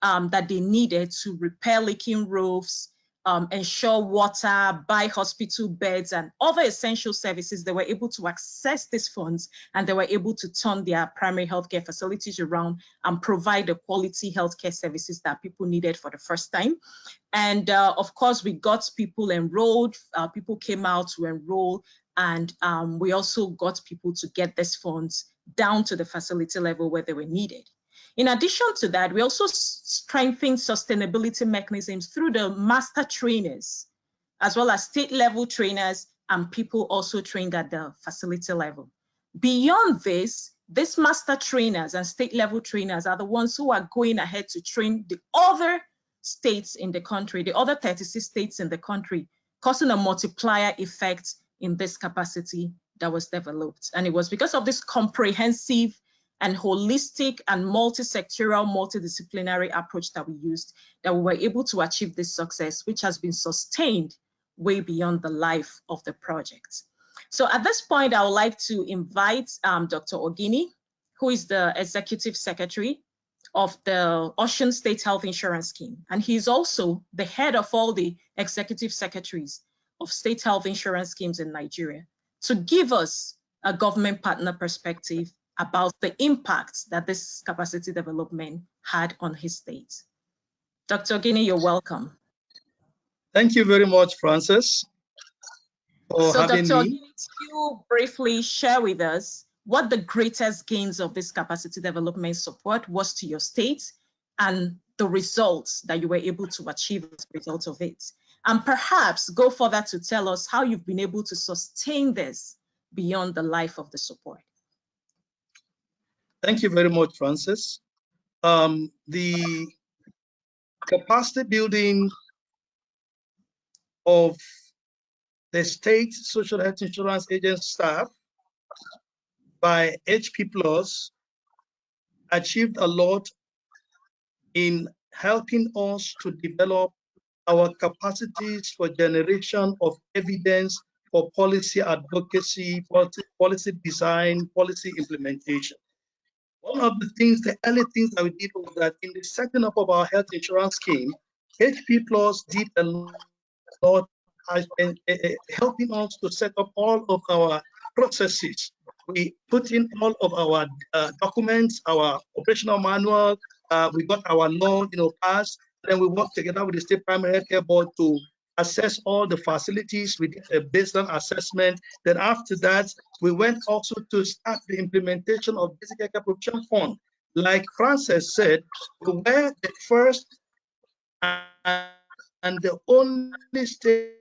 S9: that they needed to repair leaking roofs, ensure water, buy hospital beds, and other essential services. They were able to access these funds, and they were able to turn their primary healthcare facilities around and provide the quality healthcare services that people needed for the first time. And of course, we got people enrolled, people came out to enroll, and we also got people to get these funds down to the facility level where they were needed. In addition to that, we also strengthened sustainability mechanisms through the master trainers, as well as state level trainers and people also trained at the facility level. Beyond this, these master trainers and state level trainers are the ones who are going ahead to train the other states in the country, the other 36 states in the country, causing a multiplier effect in this capacity that was developed. And it was because of this comprehensive and holistic and multi-sectoral, multidisciplinary approach that we used that we were able to achieve this success, which has been sustained way beyond the life of the project. So at this point, I would like to invite Dr. Ogini, who is the Executive Secretary of the Ocean State Health Insurance Scheme. And he's also the head of all the Executive Secretaries of State Health Insurance Schemes in Nigeria, to give us a government partner perspective about the impacts that this capacity development had on his state. Dr. Ogini, you're welcome.
S10: Thank you very much, Frances, for having
S9: Dr.
S10: me.
S9: Ogini, can you briefly share with us what the greatest gains of this capacity development support was to your state and the results that you were able to achieve as a result of it? And perhaps go further to tell us how you've been able to sustain this beyond the life of the support.
S10: Thank you very much, Frances. The capacity building of the state social health insurance agent staff by HP Plus achieved a lot in helping us to develop our capacities for generation of evidence for policy advocacy, policy design, policy implementation. One of the things, the early things that we did was that in the setting up of our health insurance scheme, HP Plus did a lot in helping us to set up all of our processes. We put in all of our documents, our operational manual, we got our law, passed. Then we worked together with the State Primary Healthcare Board to assess all the facilities. We did a baseline assessment. Then after that, we went also to start the implementation of Basic Healthcare Provision Fund. Like Frances said, we were the first and the only state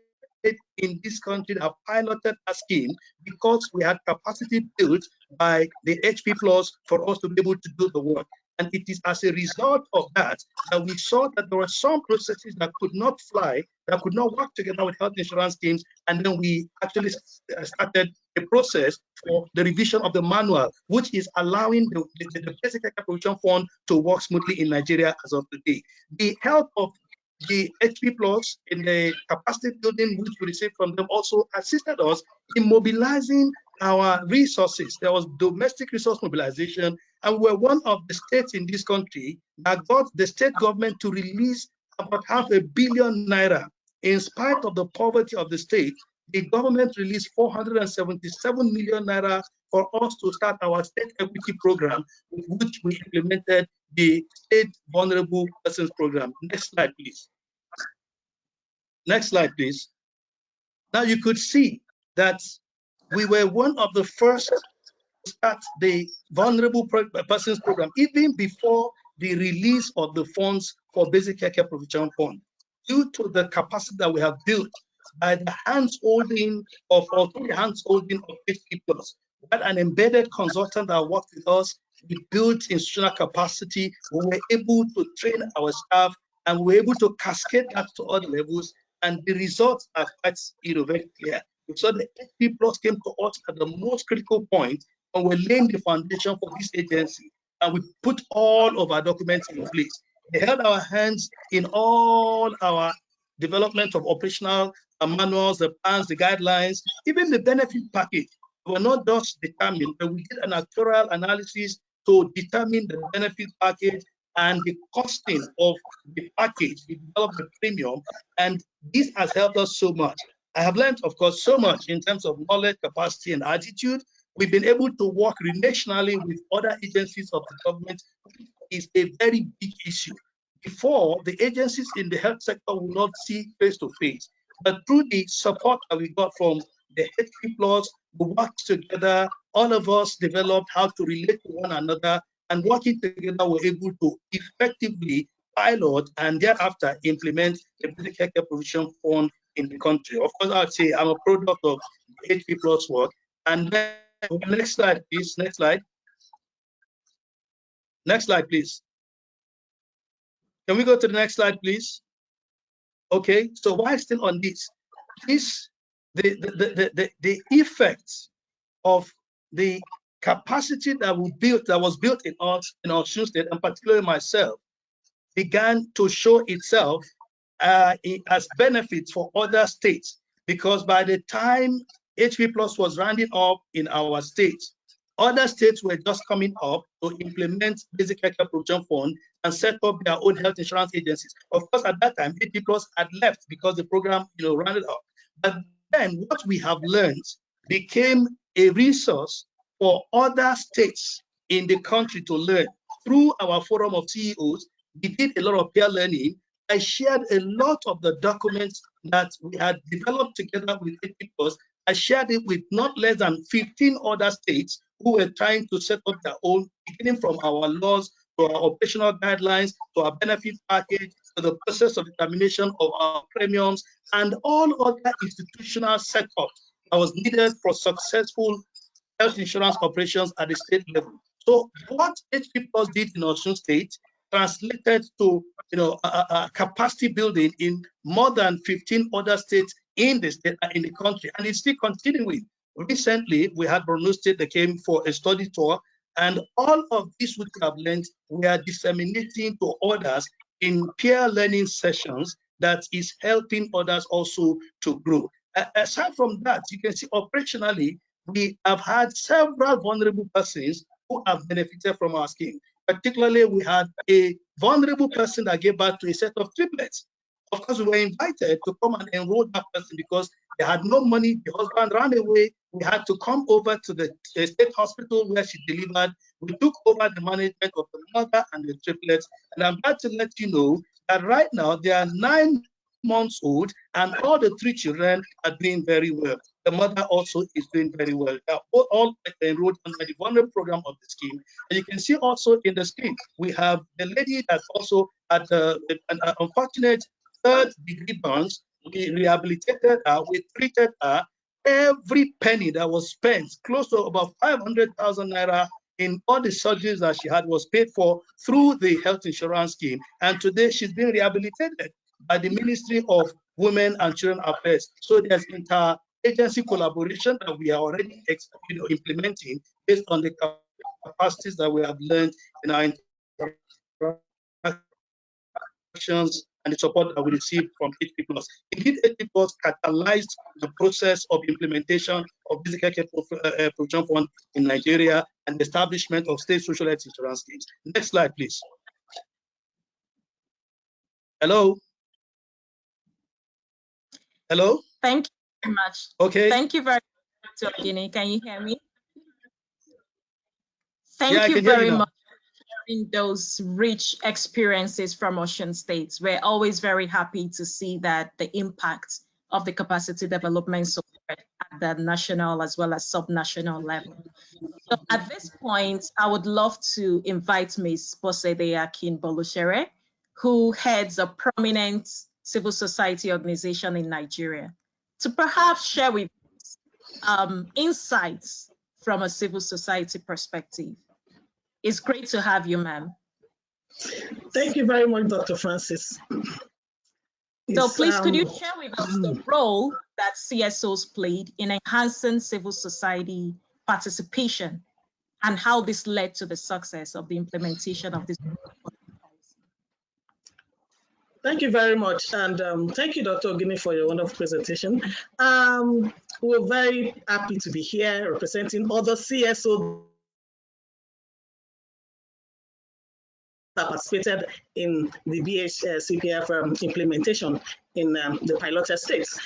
S10: in this country that have piloted a scheme because we had capacity built by the HP Plus for us to be able to do the work. And it is as a result of that that we saw that there were some processes that could not fly, that could not work together with health insurance schemes. And then we actually started a process for the revision of the manual, which is allowing the Basic Healthcare Provision Fund to work smoothly in Nigeria as of today. The help of the HP Plus in the capacity building which we received from them also assisted us in mobilizing our resources. There was domestic resource mobilization, and we're one of the states in this country that got the state government to release about 500 million naira in spite of the poverty of the state. the government released 477 million naira for us to start our state equity program, with which we implemented the state vulnerable persons program. Next slide, please. Next slide, please. Now you could see that we were one of the first to start the vulnerable persons program, even before the release of the funds for basic care provision fund, due to the capacity that we have built by the hands-holding of HP Plus. We had an embedded consultant that worked with us. We built institutional capacity. We were able to train our staff, and we were able to cascade that to other levels. And the results are quite very clear. So the HP Plus came to us at the most critical point, and we're laying the foundation for this agency. And we put all of our documents in place. They held our hands in all our development of operational manuals, the plans, the guidelines, even the benefit package. We were not just determined, but we did an actuarial analysis to determine the benefit package and the costing of the package. We developed the premium, and this has helped us so much. I have learned, of course, so much in terms of knowledge, capacity, and attitude. We've been able to work relationally with other agencies of the government, which is a very big issue. Before, the agencies in the health sector will not see face to face, but through the support that we got from the HP Plus, we worked together. All of us developed how to relate to one another, and working together, we're able to effectively pilot and thereafter implement the basic care provision fund in the country. Of course, I'd say I'm a product of HP Plus work. And then next slide, please. Next slide. Next slide, please. Can we go to the next slide, please? Okay. So why still on this? The effects of the capacity that was built in us in our state, and particularly myself, began to show itself as benefits for other states, because by the time HP Plus was rounding up in our state, other states were just coming up to implement basic care provision fund and set up their own health insurance agencies. Of course, at that time, HP Plus had left because the program rounded up. But then what we have learned became a resource for other states in the country to learn. Through our forum of CEOs, we did a lot of peer learning. I shared a lot of the documents that we had developed together with HP Plus. I shared it with not less than 15 other states who were trying to set up their own, beginning from our laws to our operational guidelines, to our benefit package, to the process of determination of our premiums, and all other institutional setups that was needed for successful health insurance operations at the state level. So what HP Plus did in Osun State translated to capacity building in more than 15 other states in the state and in the country, and it's still continuing. Recently, we had Borno State that came for a study tour, and all of this which we have learned, we are disseminating to others in peer learning sessions that is helping others also to grow. Aside from that, you can see operationally, we have had several vulnerable persons who have benefited from our scheme. Particularly, we had a vulnerable person that gave birth to a set of triplets. Of course, we were invited to come and enroll that person because they had no money. The husband ran away. We had to come over to the state hospital where she delivered. We took over the management of the mother and the triplets. And I'm glad to let you know that right now they are 9 months old, and all the 3 children are doing very well. The mother also is doing very well. They are all enrolled under the vulnerable program of the scheme. And you can see also in the scheme, we have the lady that also had an unfortunate 3rd-degree burns. We rehabilitated her, we treated her. Every penny that was spent, close to about 500,000 naira in all the surgeries that she had, was paid for through the health insurance scheme. And today she's being rehabilitated by the Ministry of Women and Children Affairs. So there's inter-agency collaboration that we are already implementing based on the capacities that we have learned in our interactions and the support that we received from HP Plus. Indeed, HP Plus catalyzed the process of implementation of basic care provision fund in Nigeria and the establishment of state social health insurance schemes. Next slide, please. Hello? Hello?
S9: Thank you. very much.
S10: Okay.
S9: Thank you very much, Dr. Ogini. Can you hear me? Thank
S10: Yeah, I
S9: you
S10: can hear you
S9: very
S10: now.
S9: much for sharing those rich experiences from Ocean State. We're always very happy to see that the impact of the capacity development support at the national as well as subnational level. So at this point, I would love to invite Ms. Bosede Akin Bolushere, who heads a prominent civil society organization in Nigeria, to perhaps share with us insights from a civil society perspective. It's great to have you, ma'am.
S11: Thank you very much, Dr. Francis.
S9: So please, could you share with us the role that CSOs played in enhancing civil society participation and how this led to the success of the implementation of this policy?
S11: Thank you very much. And thank you, Dr. Ogini, for your wonderful presentation. We're very happy to be here representing other CSOs that participated in the CPF implementation in the piloted states.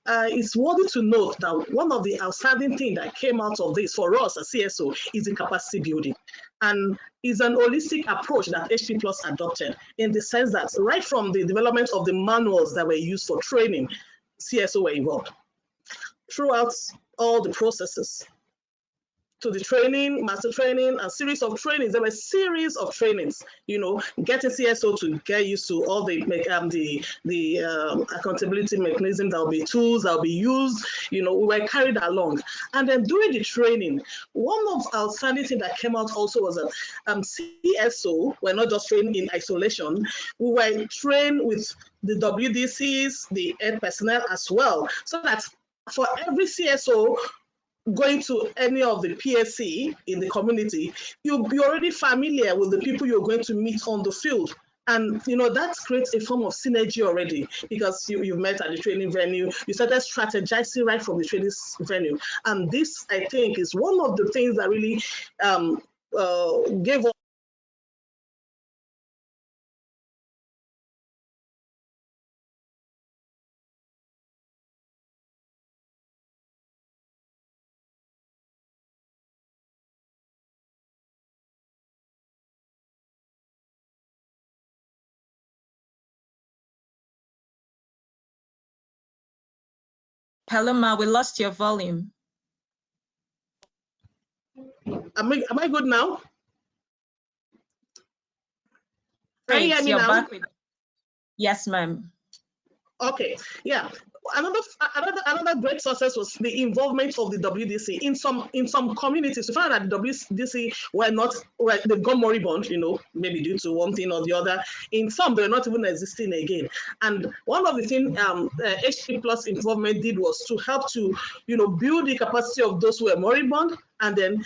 S11: It's worthy to note that one of the outstanding things that came out of this for us as CSO is the capacity building. And it's an holistic approach that HP Plus adopted in the sense that right from the development of the manuals that were used for training, CSO were involved. Throughout all the processes, to the training, master training, a series of trainings. There were a series of trainings, you know, getting CSO to get used to all the accountability mechanism. There will be tools that will be used, you know, we were carried along. And then during the training, one of the outstanding things that came out also was that CSO were not just trained in isolation, we were trained with the WDCs, the ed personnel as well, so that for every CSO going to any of the PSC in the community, you'll be already familiar with the people you're going to meet on the field. And you know, that creates a form of synergy already, because you've met at the training venue, you started strategizing right from the training venue. And this, I think, is one of the things that really gave us
S9: Hello, Ma, we lost your volume.
S11: Am I good now? Can you hear me
S9: You're
S11: now?
S9: back with... Yes, ma'am.
S11: Okay, yeah. Another great success was the involvement of the WDC in some communities. We found that the WDC they've gone moribund, you know, maybe due to one thing or the other. In some, they're not even existing again. And one of the things HP Plus involvement did was to help to, you know, build the capacity of those who were moribund, and then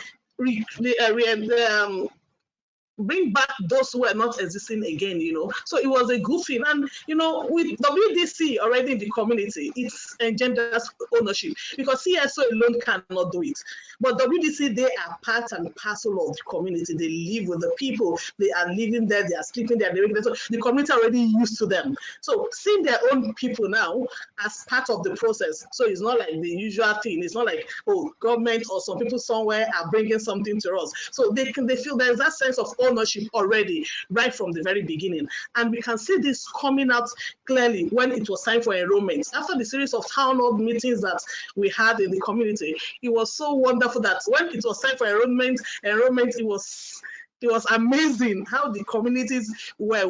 S11: bring back those who are not existing again, you know. So it was a good thing. And, you know, with WDC already in the community, it engenders ownership, because CSO alone cannot do it. But WDC, they are part and parcel of the community. They live with the people. They are living there. They are sleeping there. So the community are already used to them. So seeing their own people now as part of the process. So it's not like the usual thing. It's not like, oh, government or some people somewhere are bringing something to us. So they feel there's that sense of ownership already right from the very beginning. And we can see this coming out clearly when it was time for enrollment. After the series of town hall meetings that we had in the community, it was so wonderful that when it was time for enrollment, it was amazing how the communities were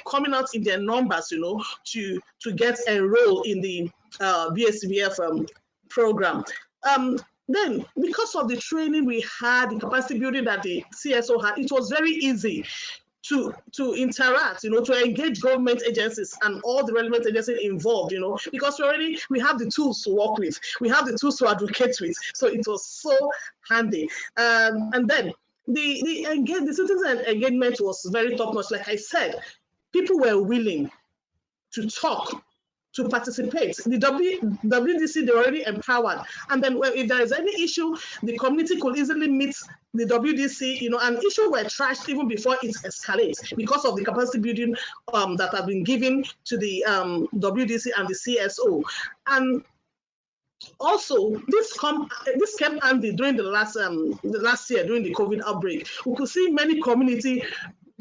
S11: coming out in their numbers, you know, to get enrolled in the BSCBF program. Then, because of the training we had, the capacity building that the CSO had, it was very easy to interact, you know, to engage government agencies and all the relevant agencies involved, you know, because we have the tools to work with, we have the tools to advocate with. So it was so handy. And then the citizen engagement was very top notch. Like I said, people were willing to talk, to participate. The WDC, they were already empowered. And then if there is any issue, the community could easily meet the WDC, an issue were trashed even before it escalates because of the capacity building that have been given to the WDC and the CSO. And also, this came handy during the last year during the COVID outbreak. We could see many community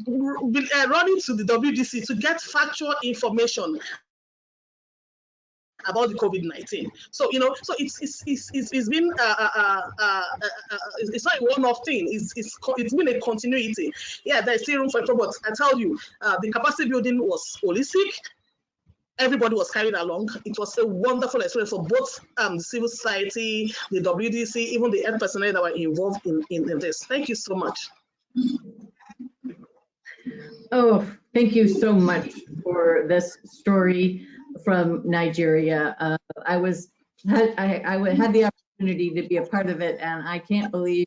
S11: running to the WDC to get factual information about the COVID-19. So so it's been it's not a one-off thing. It's been a continuity. Yeah, there's still room for improvement. I tell you, the capacity building was holistic. Everybody was carried along. It was a wonderful experience for both the civil society, the WDC, even the health personnel that were involved in this. Thank you so much.
S4: Oh, thank you so much for this story from Nigeria. I had the opportunity to be a part of it, and I can't believe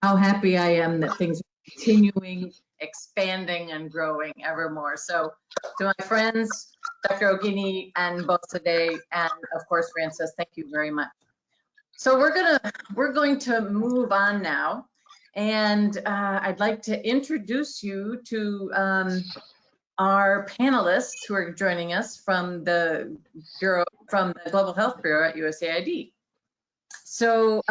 S4: how happy I am that things are continuing, expanding, and growing ever more. So to my friends, Dr. Ogini and Bosade, and of course, Francis, thank you very much. So we're going to move on now. And I'd like to introduce you to our panelists who are joining us from the Global Health Bureau at USAID. So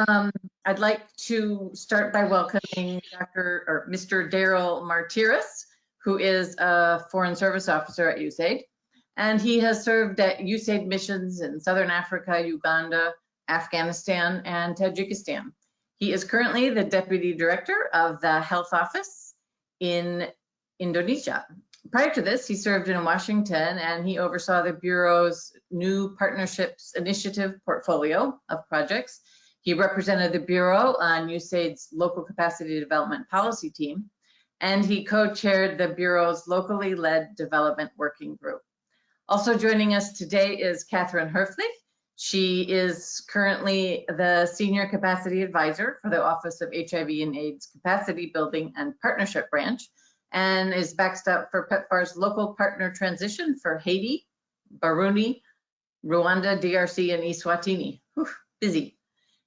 S4: I'd like to start by welcoming Mr. Daryl Martiris, who is a Foreign Service Officer at USAID. And he has served at USAID missions in Southern Africa, Uganda, Afghanistan, and Tajikistan. He is currently the Deputy Director of the Health Office in Indonesia. Prior to this, he served in Washington, and he oversaw the Bureau's new partnerships initiative portfolio of projects. He represented the Bureau on USAID's local capacity development policy team, and he co-chaired the Bureau's locally led development working group. Also joining us today is Catherine Herfley. She is currently the Senior Capacity Advisor for the Office of HIV and AIDS Capacity Building and Partnership Branch, and is backstop for PEPFAR's local partner transition for Haiti, Burundi, Rwanda, DRC, and Eswatini. Whew, busy.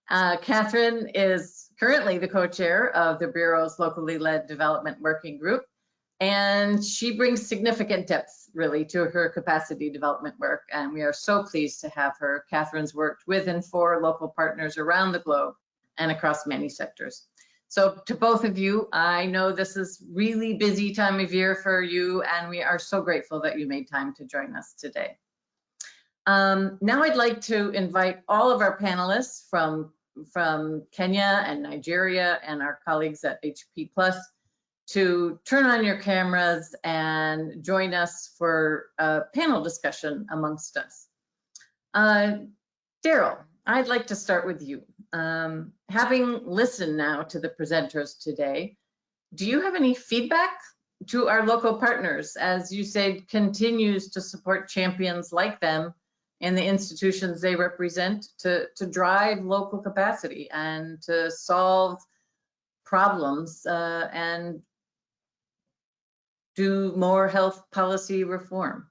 S4: Catherine is currently the co-chair of the Bureau's locally led development working group, and she brings significant depth really to her capacity development work, and we are so pleased to have her. Catherine's worked with and for local partners around the globe and across many sectors. So to both of you, I know this is really busy time of year for you, and we are so grateful that you made time to join us today. Now I'd like to invite all of our panelists from Kenya and Nigeria and our colleagues at HP Plus to turn on your cameras and join us for a panel discussion amongst us. Daryl, I'd like to start with you. Having listened now to the presenters today, do you have any feedback to our local partners as USAID continues to support champions like them in the institutions they represent to drive local capacity and to solve problems and do more health policy reform?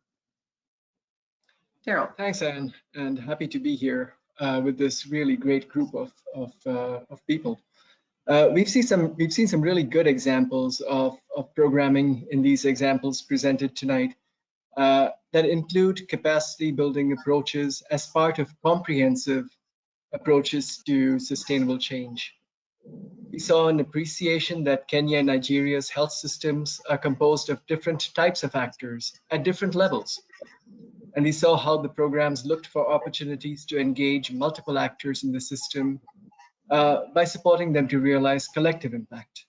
S4: Daryl.
S12: Thanks, Anne, and happy to be here with this really great group of people. We've seen some really good examples of programming in these examples presented tonight that include capacity building approaches as part of comprehensive approaches to sustainable change. We saw an appreciation that Kenya and Nigeria's health systems are composed of different types of actors at different levels. And we saw how the programs looked for opportunities to engage multiple actors in the system by supporting them to realize collective impact.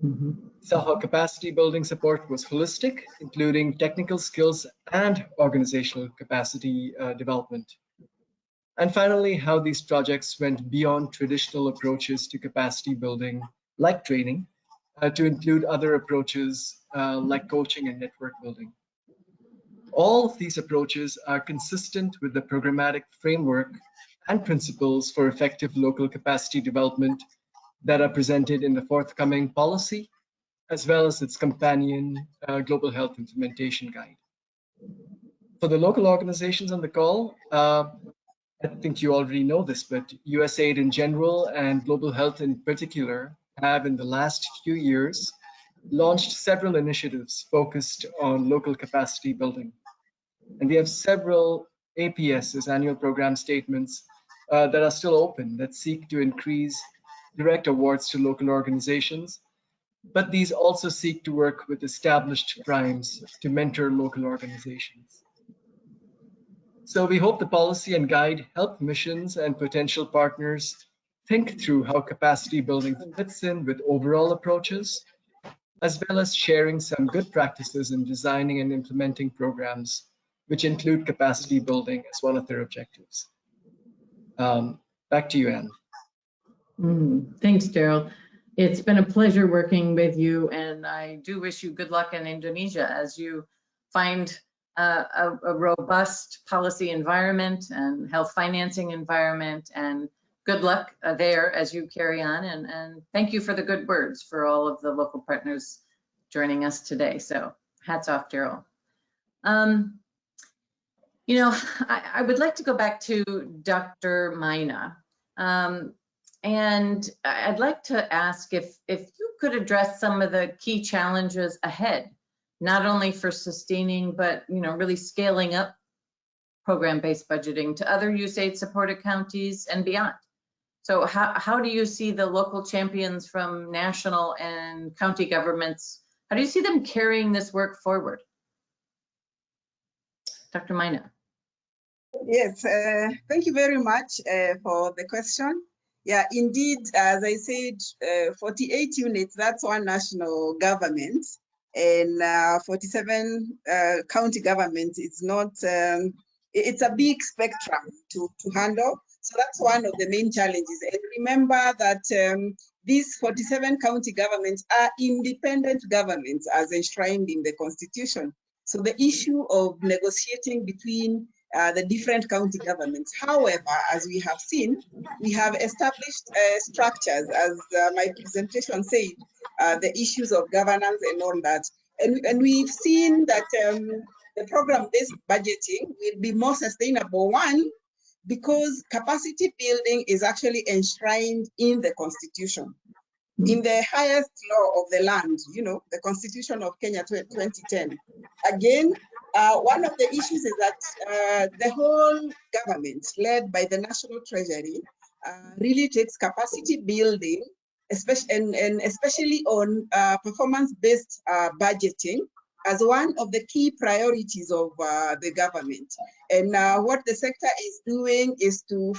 S12: We saw how capacity building support was holistic, including technical skills and organizational capacity development. And finally, how these projects went beyond traditional approaches to capacity building, like training, to include other approaches like coaching and network building. All of these approaches are consistent with the programmatic framework and principles for effective local capacity development that are presented in the forthcoming policy, as well as its companion Global Health Implementation Guide. For the local organizations on the call, I think you already know this, but USAID in general and Global Health in particular have in the last few years launched several initiatives focused on local capacity building. And we have several APSs, annual program statements, that are still open, that seek to increase direct awards to local organizations. But these also seek to work with established primes to mentor local organizations. So we hope the policy and guide help missions and potential partners think through how capacity building fits in with overall approaches, as well as sharing some good practices in designing and implementing programs which include capacity building as one of their objectives. Back to you, Anne.
S4: Thanks, Daryl. It's been a pleasure working with you, and I do wish you good luck in Indonesia as you find a robust policy environment and health financing environment, and good luck there as you carry on. And thank you for the good words for all of the local partners joining us today. So hats off, Daryl. You know, I would like to go back to Dr. Mina. And I'd like to ask if you could address some of the key challenges ahead, not only for sustaining, but really scaling up program-based budgeting to other USAID supported counties and beyond. So how do you see the local champions from national and county governments, how do you see them carrying this work forward? Dr. Mina.
S7: Yes, thank you very much for the question. Yeah, indeed, as I said, 48 units, that's one national government, and 47 county governments. It's not, it's a big spectrum to handle. So that's one of the main challenges. And remember that these 47 county governments are independent governments as enshrined in the Constitution. So the issue of negotiating between the different county governments. However, as we have seen, we have established structures, as my presentation said, the issues of governance and all that. And we've seen that the program-based budgeting will be more sustainable. One, because capacity building is actually enshrined in the Constitution. In the highest law of the land, the Constitution of Kenya 2010. Again, one of the issues is that the whole government, led by the National Treasury, really takes capacity building, especially on performance-based budgeting, as one of the key priorities of the government. And what the sector is doing is to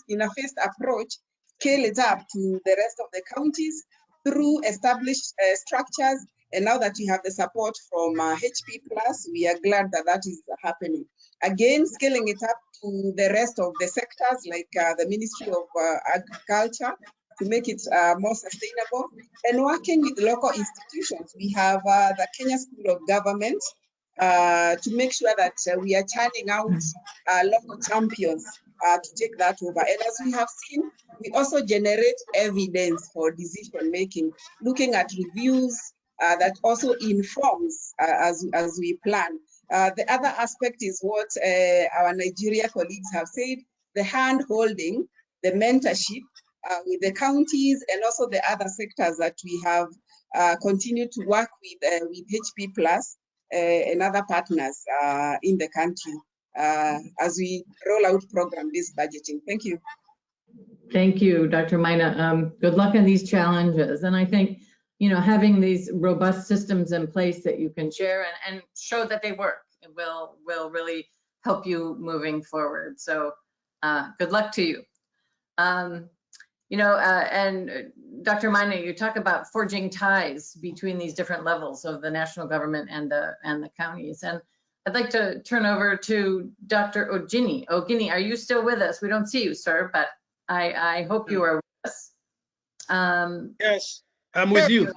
S7: in a phased approach, scale it up to the rest of the counties through established structures. And now that we have the support from HP Plus, we are glad that that is happening. Again, scaling it up to the rest of the sectors, like the Ministry of Agriculture, to make it more sustainable, and working with local institutions. We have the Kenya School of Government to make sure that we are churning out local champions to take that over. And as we have seen, we also generate evidence for decision making, looking at reviews that also informs as we plan. The other aspect is what our Nigeria colleagues have said, the hand holding, the mentorship with the counties and also the other sectors that we have continued to work with HP Plus and other partners in the country as we roll out program-based budgeting. Thank you.
S4: Thank you, Dr. Mina. Good luck on these challenges. And I think, having these robust systems in place that you can share and show that they work will really help you moving forward. So good luck to you. And Dr. Mina, you talk about forging ties between these different levels of the national government and the counties. And I'd like to turn over to Dr. Ogini. Ogini, are you still with us? We don't see you, sir, but I hope you are with us.
S10: Yes, I'm with you.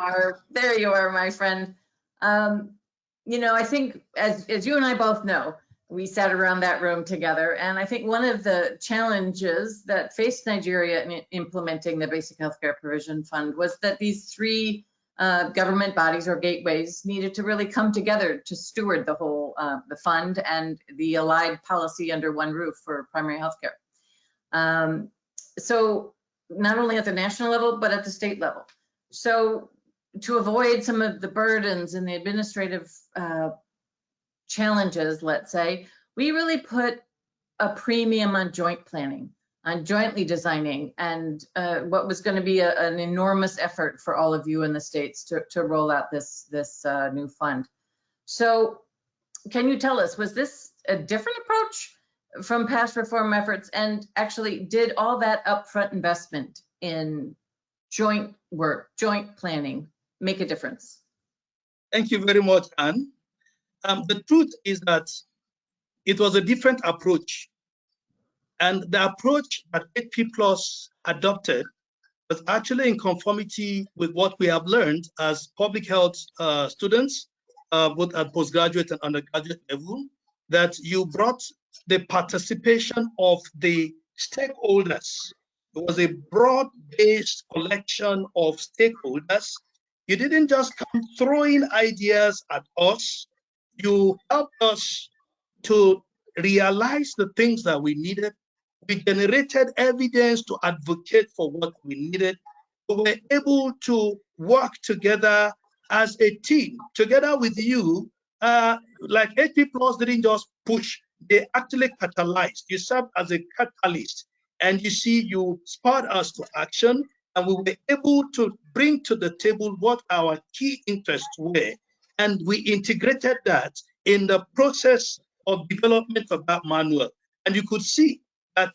S4: There you are, my friend. I think as you and I both know, we sat around that room together, and I think one of the challenges that faced Nigeria in implementing the Basic Healthcare Provision Fund was that these three government bodies or gateways needed to really come together to steward the whole the fund and the allied policy under one roof for primary healthcare. So not only at the national level, but at the state level. So to avoid some of the burdens and the administrative challenges, let's say, we really put a premium on joint planning, on jointly designing, and what was going to be an enormous effort for all of you in the States to roll out this new fund. So can you tell us, was this a different approach from past reform efforts, and actually did all that upfront investment in joint work, joint planning, make a difference?
S10: Thank you very much, Anne. The truth is that it was a different approach. And the approach that HP Plus adopted was actually in conformity with what we have learned as public health students, both at postgraduate and undergraduate level, that you brought the participation of the stakeholders. It was a broad-based collection of stakeholders. You didn't just come throwing ideas at us. You helped us to realize the things that we needed. We generated evidence to advocate for what we needed. We were able to work together as a team, together with you. Like HP Plus didn't just push, they actually catalyzed. You served as a catalyst, and you see, you spurred us to action, and we were able to bring to the table what our key interests were, and we integrated that in the process of development of that manual. And you could see that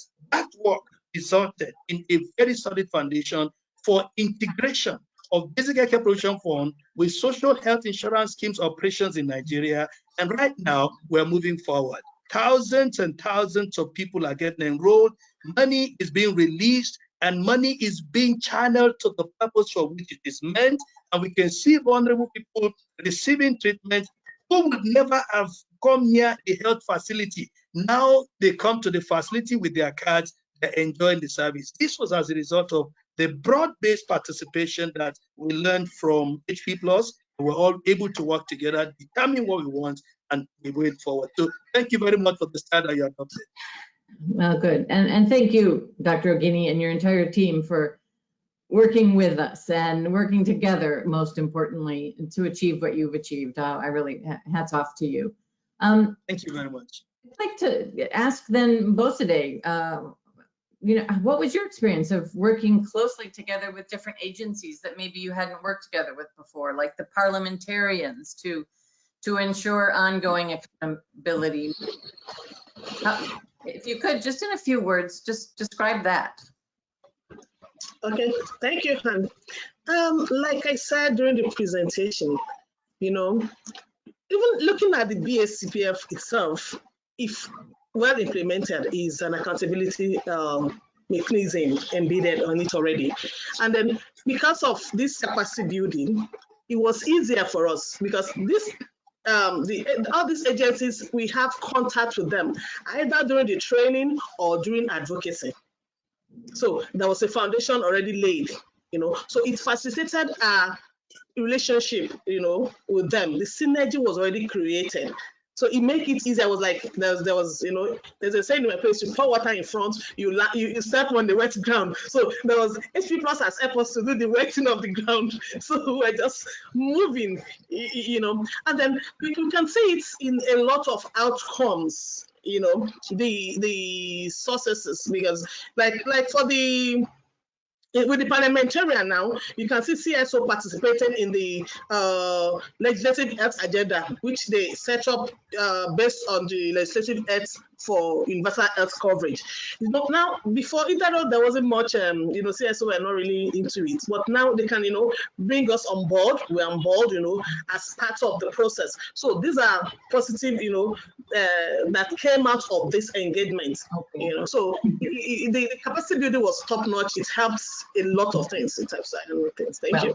S10: work resulted in a very solid foundation for integration of basic healthcare provision fund with social health insurance schemes operations in Nigeria. And right now, we're moving forward. Thousands and thousands of people are getting enrolled. Money is being released, and money is being channeled to the purpose for which it is meant. And we can see vulnerable people receiving treatment who would never have come near a health facility. Now they come to the facility with their cards, they're enjoying the service. This was as a result of the broad-based participation that we learned from HP Plus. We're all able to work together, determine what we want, and we went forward. So thank you very much for the style that you adopted.
S4: Well, good. And thank you, Dr. Ogini, and your entire team for working with us and working together, most importantly, to achieve what you've achieved. I really, hats off to you.
S10: Thank you very much.
S4: I'd like to ask then Boside, what was your experience of working closely together with different agencies that maybe you hadn't worked together with before, like the parliamentarians, to ensure ongoing accountability? If you could, just in a few words, just describe that.
S11: Okay, thank you, Han. Like I said during the presentation, even looking at the BSCPF itself, if well implemented, is an accountability mechanism embedded on it already. And then because of this capacity building, it was easier for us because this all these agencies, we have contact with them either during the training or during advocacy. So there was a foundation already laid, so it facilitated a relationship, with them. The synergy was already created. So it made it easier. I was like, there was, there's a saying in my place, you pour water in front, you step on the wet ground. So there was HP Plus has helped us to do the wetting of the ground. So we're just moving, and then we can see it in a lot of outcomes, the successes, because like for with the parliamentarian now, you can see CSO participating in the legislative health agenda, which they set up based on the legislative health for universal health coverage. Now, before Internet, there wasn't much, CSO were not really into it, but now they can, bring us on board. We're on board, as part of the process. So these are positive, that came out of this engagement.
S4: Okay.
S11: So the capacity building was top notch. It helps a lot of things in terms of things. Thank you.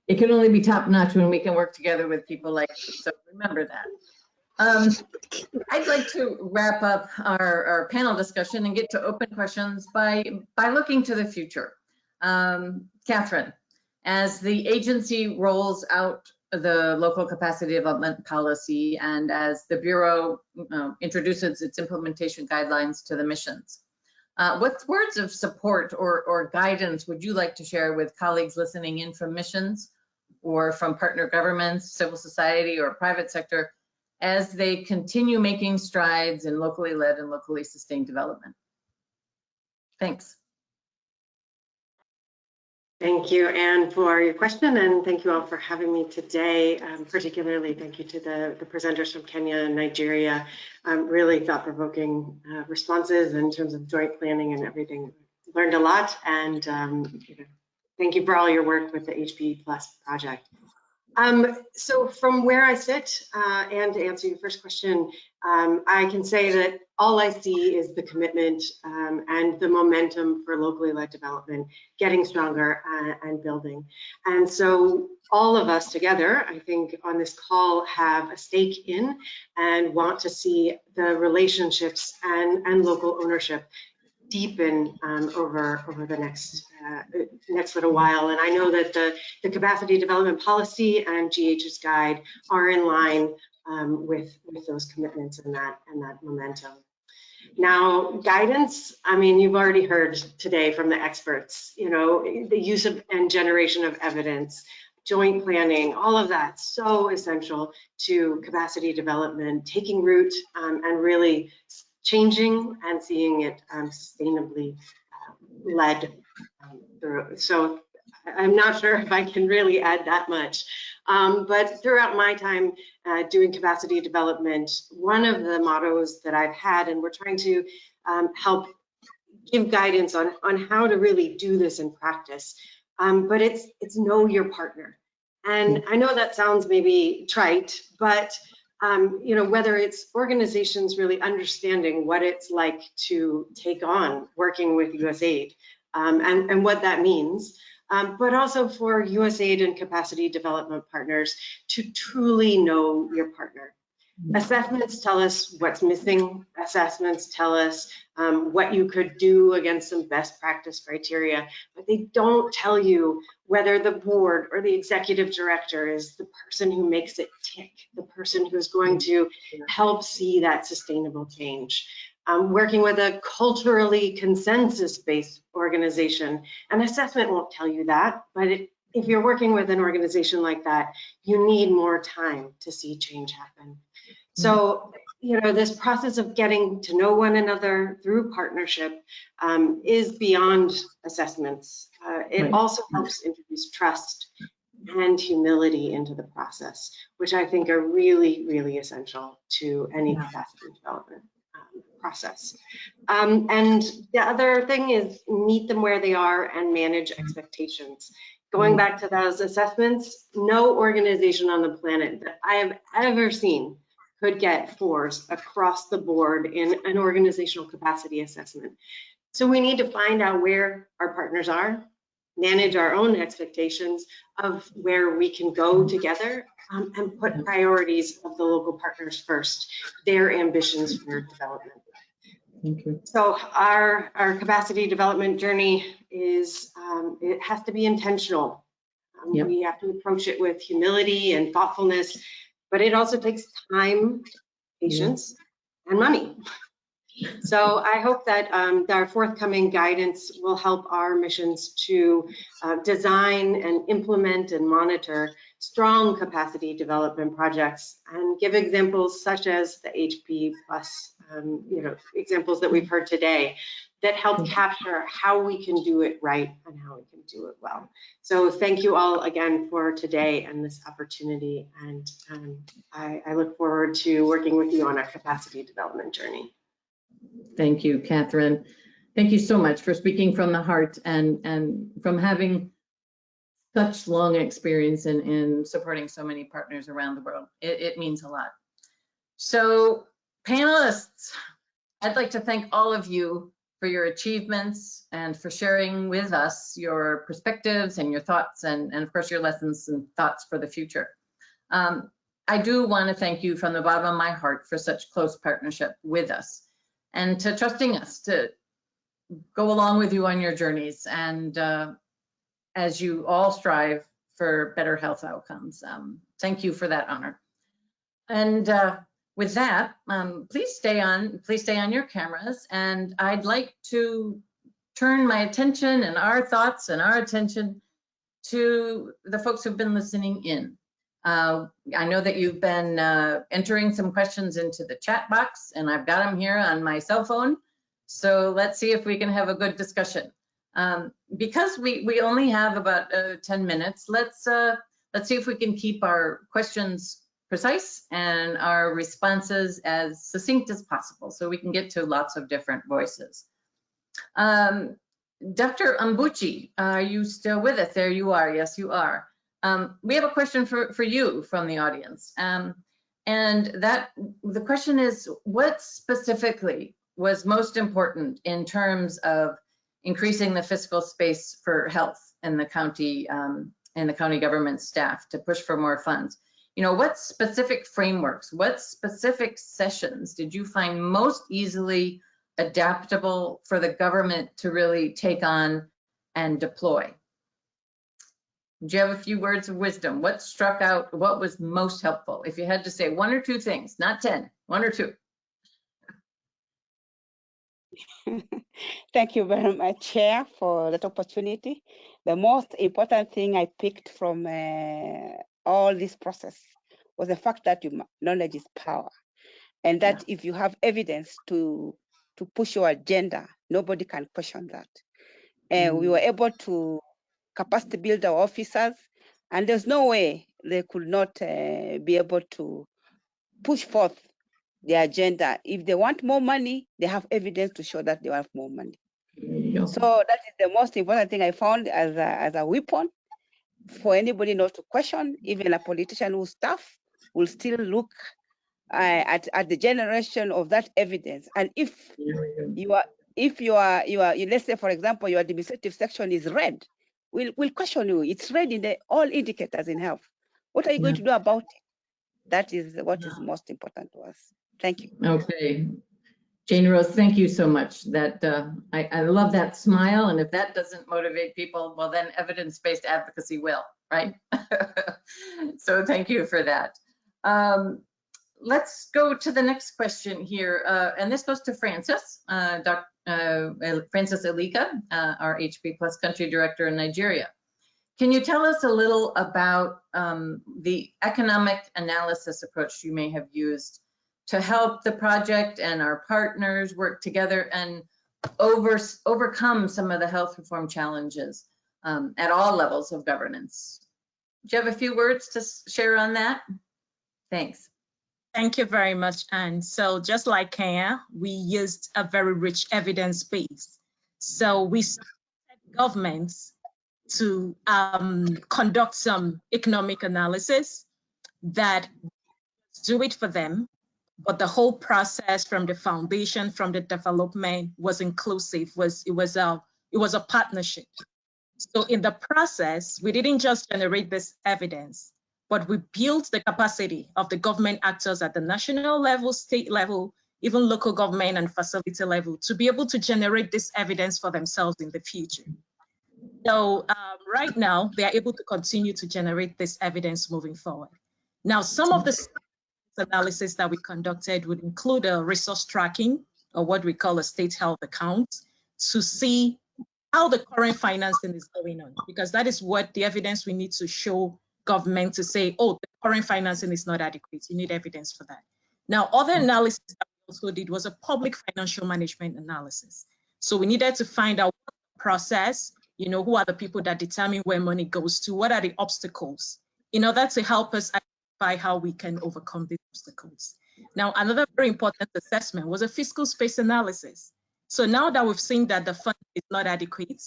S4: It can only be top notch when we can work together with people like you. So remember that. I'd like to wrap up our panel discussion and get to open questions by looking to the future. Catherine, as the agency rolls out the local capacity development policy and as the Bureau introduces its implementation guidelines to the missions, What words of support or guidance would you like to share with colleagues listening in from missions or from partner governments, civil society, or private sector as they continue making strides in locally led and locally sustained development? Thanks.
S13: Thank you, Anne, for your question, and thank you all for having me today. Particularly, thank you to the presenters from Kenya and Nigeria. Really thought-provoking responses in terms of joint planning and everything. Learned a lot, and thank you for all your work with the HP Plus project. So from where I sit, and to answer your first question, I can say that all I see is the commitment and the momentum for locally led development getting stronger and building. And so all of us together, I think on this call, have a stake in and want to see the relationships and local ownership deepen over the next little while. And I know that the capacity development policy and GH's guide are in line with those commitments and that momentum. Now, guidance, I mean, you've already heard today from the experts, the use of and generation of evidence, joint planning, all of that, so essential to capacity development, taking root and really changing and seeing it sustainably led through. So I'm not sure if I can really add that much. But throughout my time doing capacity development, one of the mottos that I've had, and we're trying to help give guidance on how to really do this in practice, but it's know your partner. And I know that sounds maybe trite, but whether it's organizations really understanding what it's like to take on working with USAID and what that means, but also for USAID and capacity development partners to truly know your partner. Assessments tell us what's missing. Assessments tell us what you could do against some best practice criteria, but they don't tell you whether the board or the executive director is the person who makes it tick, the person who's going to help see that sustainable change. Working with a culturally consensus-based organization, an assessment won't tell you that, but if you're working with an organization like that, you need more time to see change happen. So, this process of getting to know one another through partnership is beyond assessments. It also helps introduce trust and humility into the process, which I think are really, really essential to any capacity development process. And the other thing is meet them where they are and manage expectations. Going back to those assessments, no organization on the planet that I have ever seen could get 4s across the board in an organizational capacity assessment. So we need to find out where our partners are, manage our own expectations of where we can go together, and put priorities of the local partners first, their ambitions for development.
S4: Thank you.
S13: So our capacity development journey is, it has to be intentional. We have to approach it with humility and thoughtfulness, but it also takes time, patience, and money. So I hope that our forthcoming guidance will help our missions to design and implement and monitor strong capacity development projects and give examples such as the HP Plus, examples that we've heard today that help capture how we can do it right and how we can do it well. So thank you all again for today and this opportunity. And I look forward to working with you on our capacity development journey.
S4: Thank you, Catherine. Thank you so much for speaking from the heart and from having such long experience in supporting so many partners around the world. It means a lot. So panelists, I'd like to thank all of you for your achievements and for sharing with us your perspectives and your thoughts and of course your lessons and thoughts for the future. I do want to thank you from the bottom of my heart for such close partnership with us and to trusting us to go along with you on your journeys and as you all strive for better health outcomes. Thank you for that honor. And with that, please stay on your cameras, and I'd like to turn my attention and our thoughts and our attention to the folks who've been listening in. I know that you've been entering some questions into the chat box, and I've got them here on my cell phone. So let's see if we can have a good discussion. Because we only have about 10 minutes, let's see if we can keep our questions precise and our responses as succinct as possible, so we can get to lots of different voices. Dr. Ambuchi, are you still with us? There you are. Yes, you are. We have a question for you from the audience. And the question is, what specifically was most important in terms of increasing the fiscal space for health in the county government staff to push for more funds? You know, what specific frameworks, what specific sessions did you find most easily adaptable for the government to really take on and deploy? Do you have a few words of wisdom? What struck out? What was most helpful? If you had to say one or two things, not 10, one or two.
S8: Thank you very much, Chair, for that opportunity. The most important thing I picked from all this process was the fact that knowledge is power, and that if you have evidence to push your agenda, nobody can question that. And we were able to capacity build our officers, and there's no way they could not be able to push forth the agenda. If they want more money, they have evidence to show that they have more money. So that is the most important thing I found as a weapon for anybody not to question. Even a politician who's tough will still look at the generation of that evidence. And if let's say, for example, your administrative section is red, we'll question you. It's red in all indicators in health. What are you going to do about it? That is what is most important to us. Thank you.
S4: Okay. Jane Rose, thank you so much. That I love that smile, and if that doesn't motivate people, well, then evidence-based advocacy will, right? So thank you for that. Let's go to the next question here, and this goes to Francis, Francis Elika, our HP Plus Country Director in Nigeria. Can you tell us a little about the economic analysis approach you may have used to help the project and our partners work together and overcome some of the health reform challenges at all levels of governance? Do you have a few words to share on that? Thanks.
S9: Thank you very much, Anne. So just like Kenya, we used a very rich evidence base. So we supported governments to conduct some economic analysis that do it for them, but the whole process from the foundation, from the development was inclusive. It was a partnership. So in the process, we didn't just generate this evidence, but we built the capacity of the government actors at the national level, state level, even local government and facility level to be able to generate this evidence for themselves in the future. So right now, they are able to continue to generate this evidence moving forward. Now, some of the analysis that we conducted would include a resource tracking, or what we call a state health account, to see how the current financing is going on, because that is what the evidence we need to show government to say, oh, the current financing is not adequate. You need evidence for that. Now, other analysis that we also did was a public financial management analysis. So we needed to find out what the process, you know, who are the people that determine where money goes to, what are the obstacles, in order to help us identify how we can overcome these obstacles. Now, another very important assessment was a fiscal space analysis. So now that we've seen that the funding is not adequate,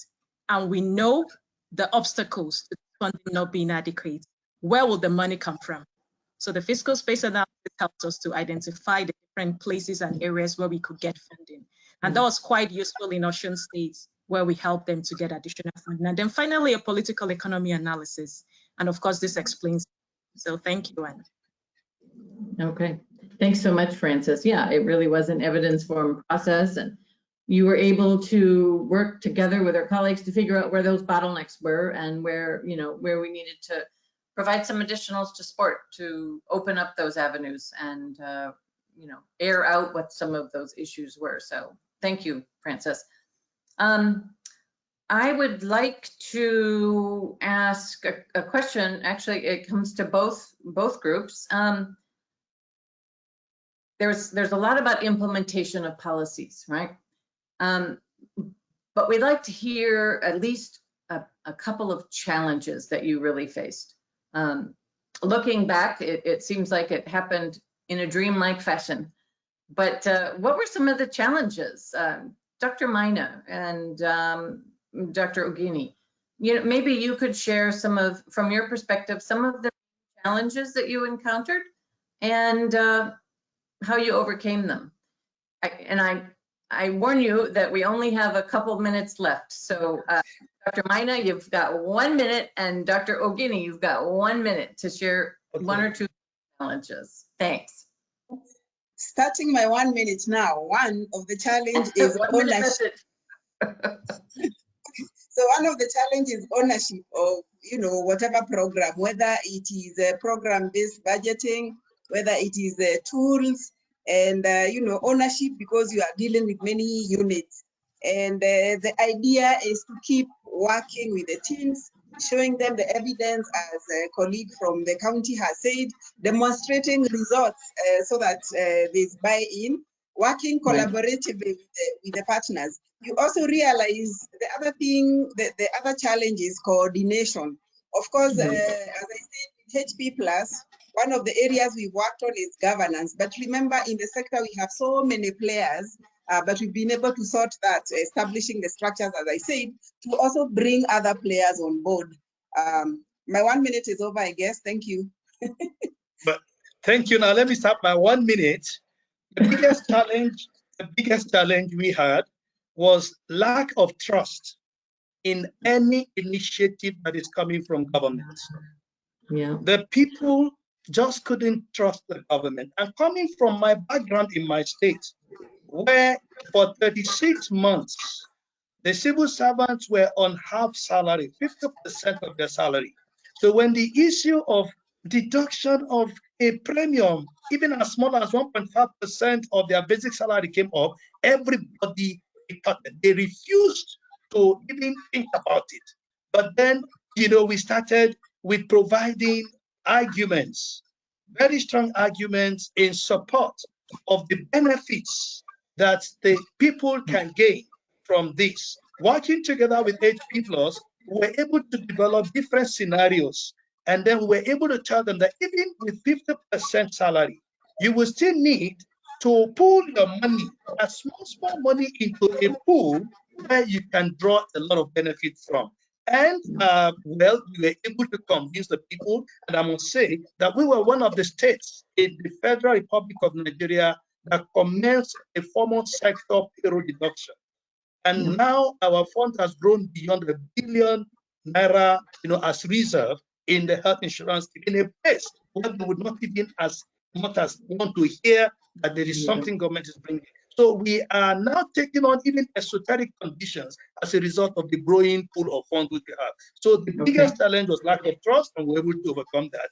S9: and we know the obstacles to funding not being adequate, where will the money come from? So the fiscal space analysis helped us to identify the different places and areas where we could get funding. And that was quite useful in Osun State, where we helped them to get additional funding. And then finally, a political economy analysis. And of course, this explains. So thank you, Anne.
S4: Okay, thanks so much, Francis. Yeah, it really was an evidence-formed process, and you were able to work together with our colleagues to figure out where those bottlenecks were and where, you know, where we needed to provide some additionals to support to open up those avenues and air out what some of those issues were. So thank you, Frances. I would like to ask a question. Actually, it comes to both groups. There's a lot about implementation of policies, right? But we'd like to hear at least a couple of challenges that you really faced. Looking back, it seems like it happened in a dreamlike fashion. But what were some of the challenges? Dr. Mina and Dr. Ogini, maybe you could share from your perspective, some of the challenges that you encountered and how you overcame them. I warn you that we only have a couple minutes left. So Dr. Mina, you've got 1 minute, and Dr. Ogini, you've got 1 minute to share one or two challenges. Thanks.
S7: Starting my 1 minute now, one of the challenge is ownership. So one of the challenges is ownership of, whatever program, whether it is a program-based budgeting, whether it is tools, and, ownership because you are dealing with many units. And the idea is to keep working with the teams, showing them the evidence, as a colleague from the county has said, demonstrating results so that there's buy-in, working collaboratively with the partners. You also realize the other thing, the other challenge is coordination. Of course, as I said, HP Plus, one of the areas we've worked on is governance. But remember, in the sector, we have so many players, but we've been able to sort that, establishing the structures, as I said, to also bring other players on board. My 1 minute is over, I guess. Thank you.
S10: But thank you. Now let me start my 1 minute. The biggest challenge we had was lack of trust in any initiative that is coming from government.
S4: Yeah.
S10: The people just couldn't trust the government. And coming from my background in my state, where for 36 months, the civil servants were on half salary, 50% of their salary. So when the issue of deduction of a premium, even as small as 1.5% of their basic salary came up, everybody retorted. They refused to even think about it. But then, we started with providing arguments, very strong arguments in support of the benefits that the people can gain from this. Working together with HP Plus, we were able to develop different scenarios. And then we were able to tell them that even with 50% salary, you will still need to pool your money, a small money, into a pool where you can draw a lot of benefit from. And we were able to convince the people, and I must say that we were one of the states in the Federal Republic of Nigeria that commenced a formal sector payroll deduction. And now our fund has grown beyond $1 billion naira, as reserve in the health insurance in a place where they would not even as much as want to hear that there is something government is bringing. So we are now taking on even esoteric conditions as a result of the growing pool of funds we have. So the biggest challenge was lack of trust, and we're able to overcome that,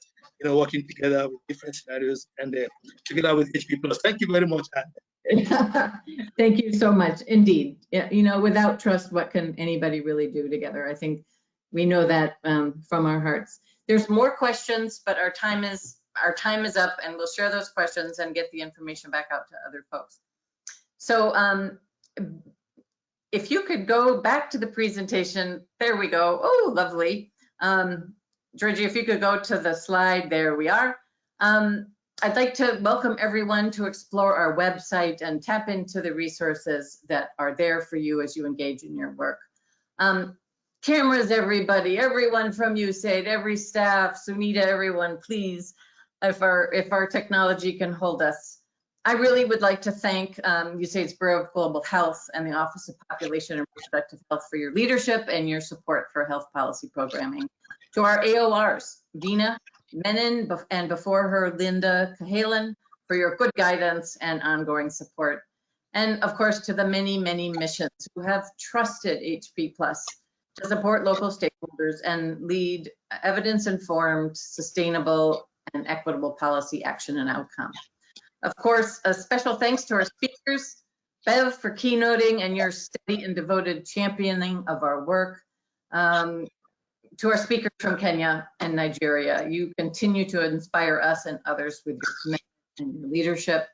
S10: working together with different scenarios and together with HP Plus. Thank you very much, Anne.
S4: Thank you so much. Indeed. Yeah, without trust, what can anybody really do together? I think we know that from our hearts. There's more questions, but our time is up, and we'll share those questions and get the information back out to other folks. So if you could go back to the presentation, there we go. Oh, lovely. Georgie, if you could go to the slide, there we are. I'd like to welcome everyone to explore our website and tap into the resources that are there for you as you engage in your work. Cameras, everybody, everyone from USAID, every staff, Sunita, everyone, please, if our technology can hold us. I really would like to thank USAID's Bureau of Global Health and the Office of Population and Reproductive Health for your leadership and your support for health policy programming. To our AORs, Dina Menon, and before her, Linda Cahalan, for your good guidance and ongoing support. And of course, to the many, many missions who have trusted HP Plus to support local stakeholders and lead evidence-informed, sustainable, and equitable policy action and outcome. Of course, a special thanks to our speakers, Bev for keynoting and your steady and devoted championing of our work. To our speakers from Kenya and Nigeria, you continue to inspire us and others with your commitment and your leadership.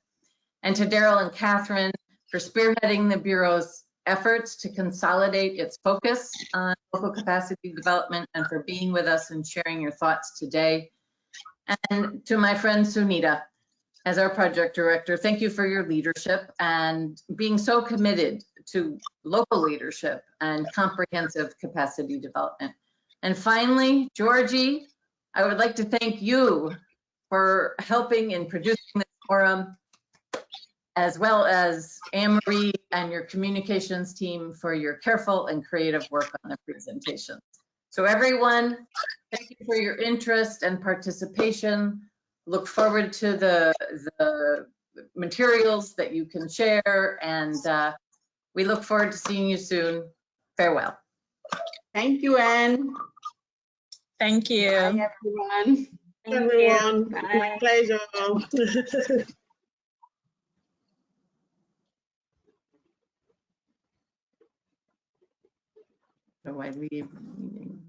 S4: And to Daryl and Catherine for spearheading the Bureau's efforts to consolidate its focus on local capacity development and for being with us and sharing your thoughts today. And to my friend Sunita, as our project director, thank you for your leadership and being so committed to local leadership and comprehensive capacity development. And finally, Georgie, I would like to thank you for helping in producing this forum, as well as Anne-Marie and your communications team for your careful and creative work on the presentation. So everyone, thank you for your interest and participation. Look forward to the materials that you can share, and we look forward to seeing you soon. Farewell.
S2: Thank you, Anne.
S9: Thank you.
S2: Bye, everyone.
S11: Everyone, my pleasure.
S4: So I leave the meeting.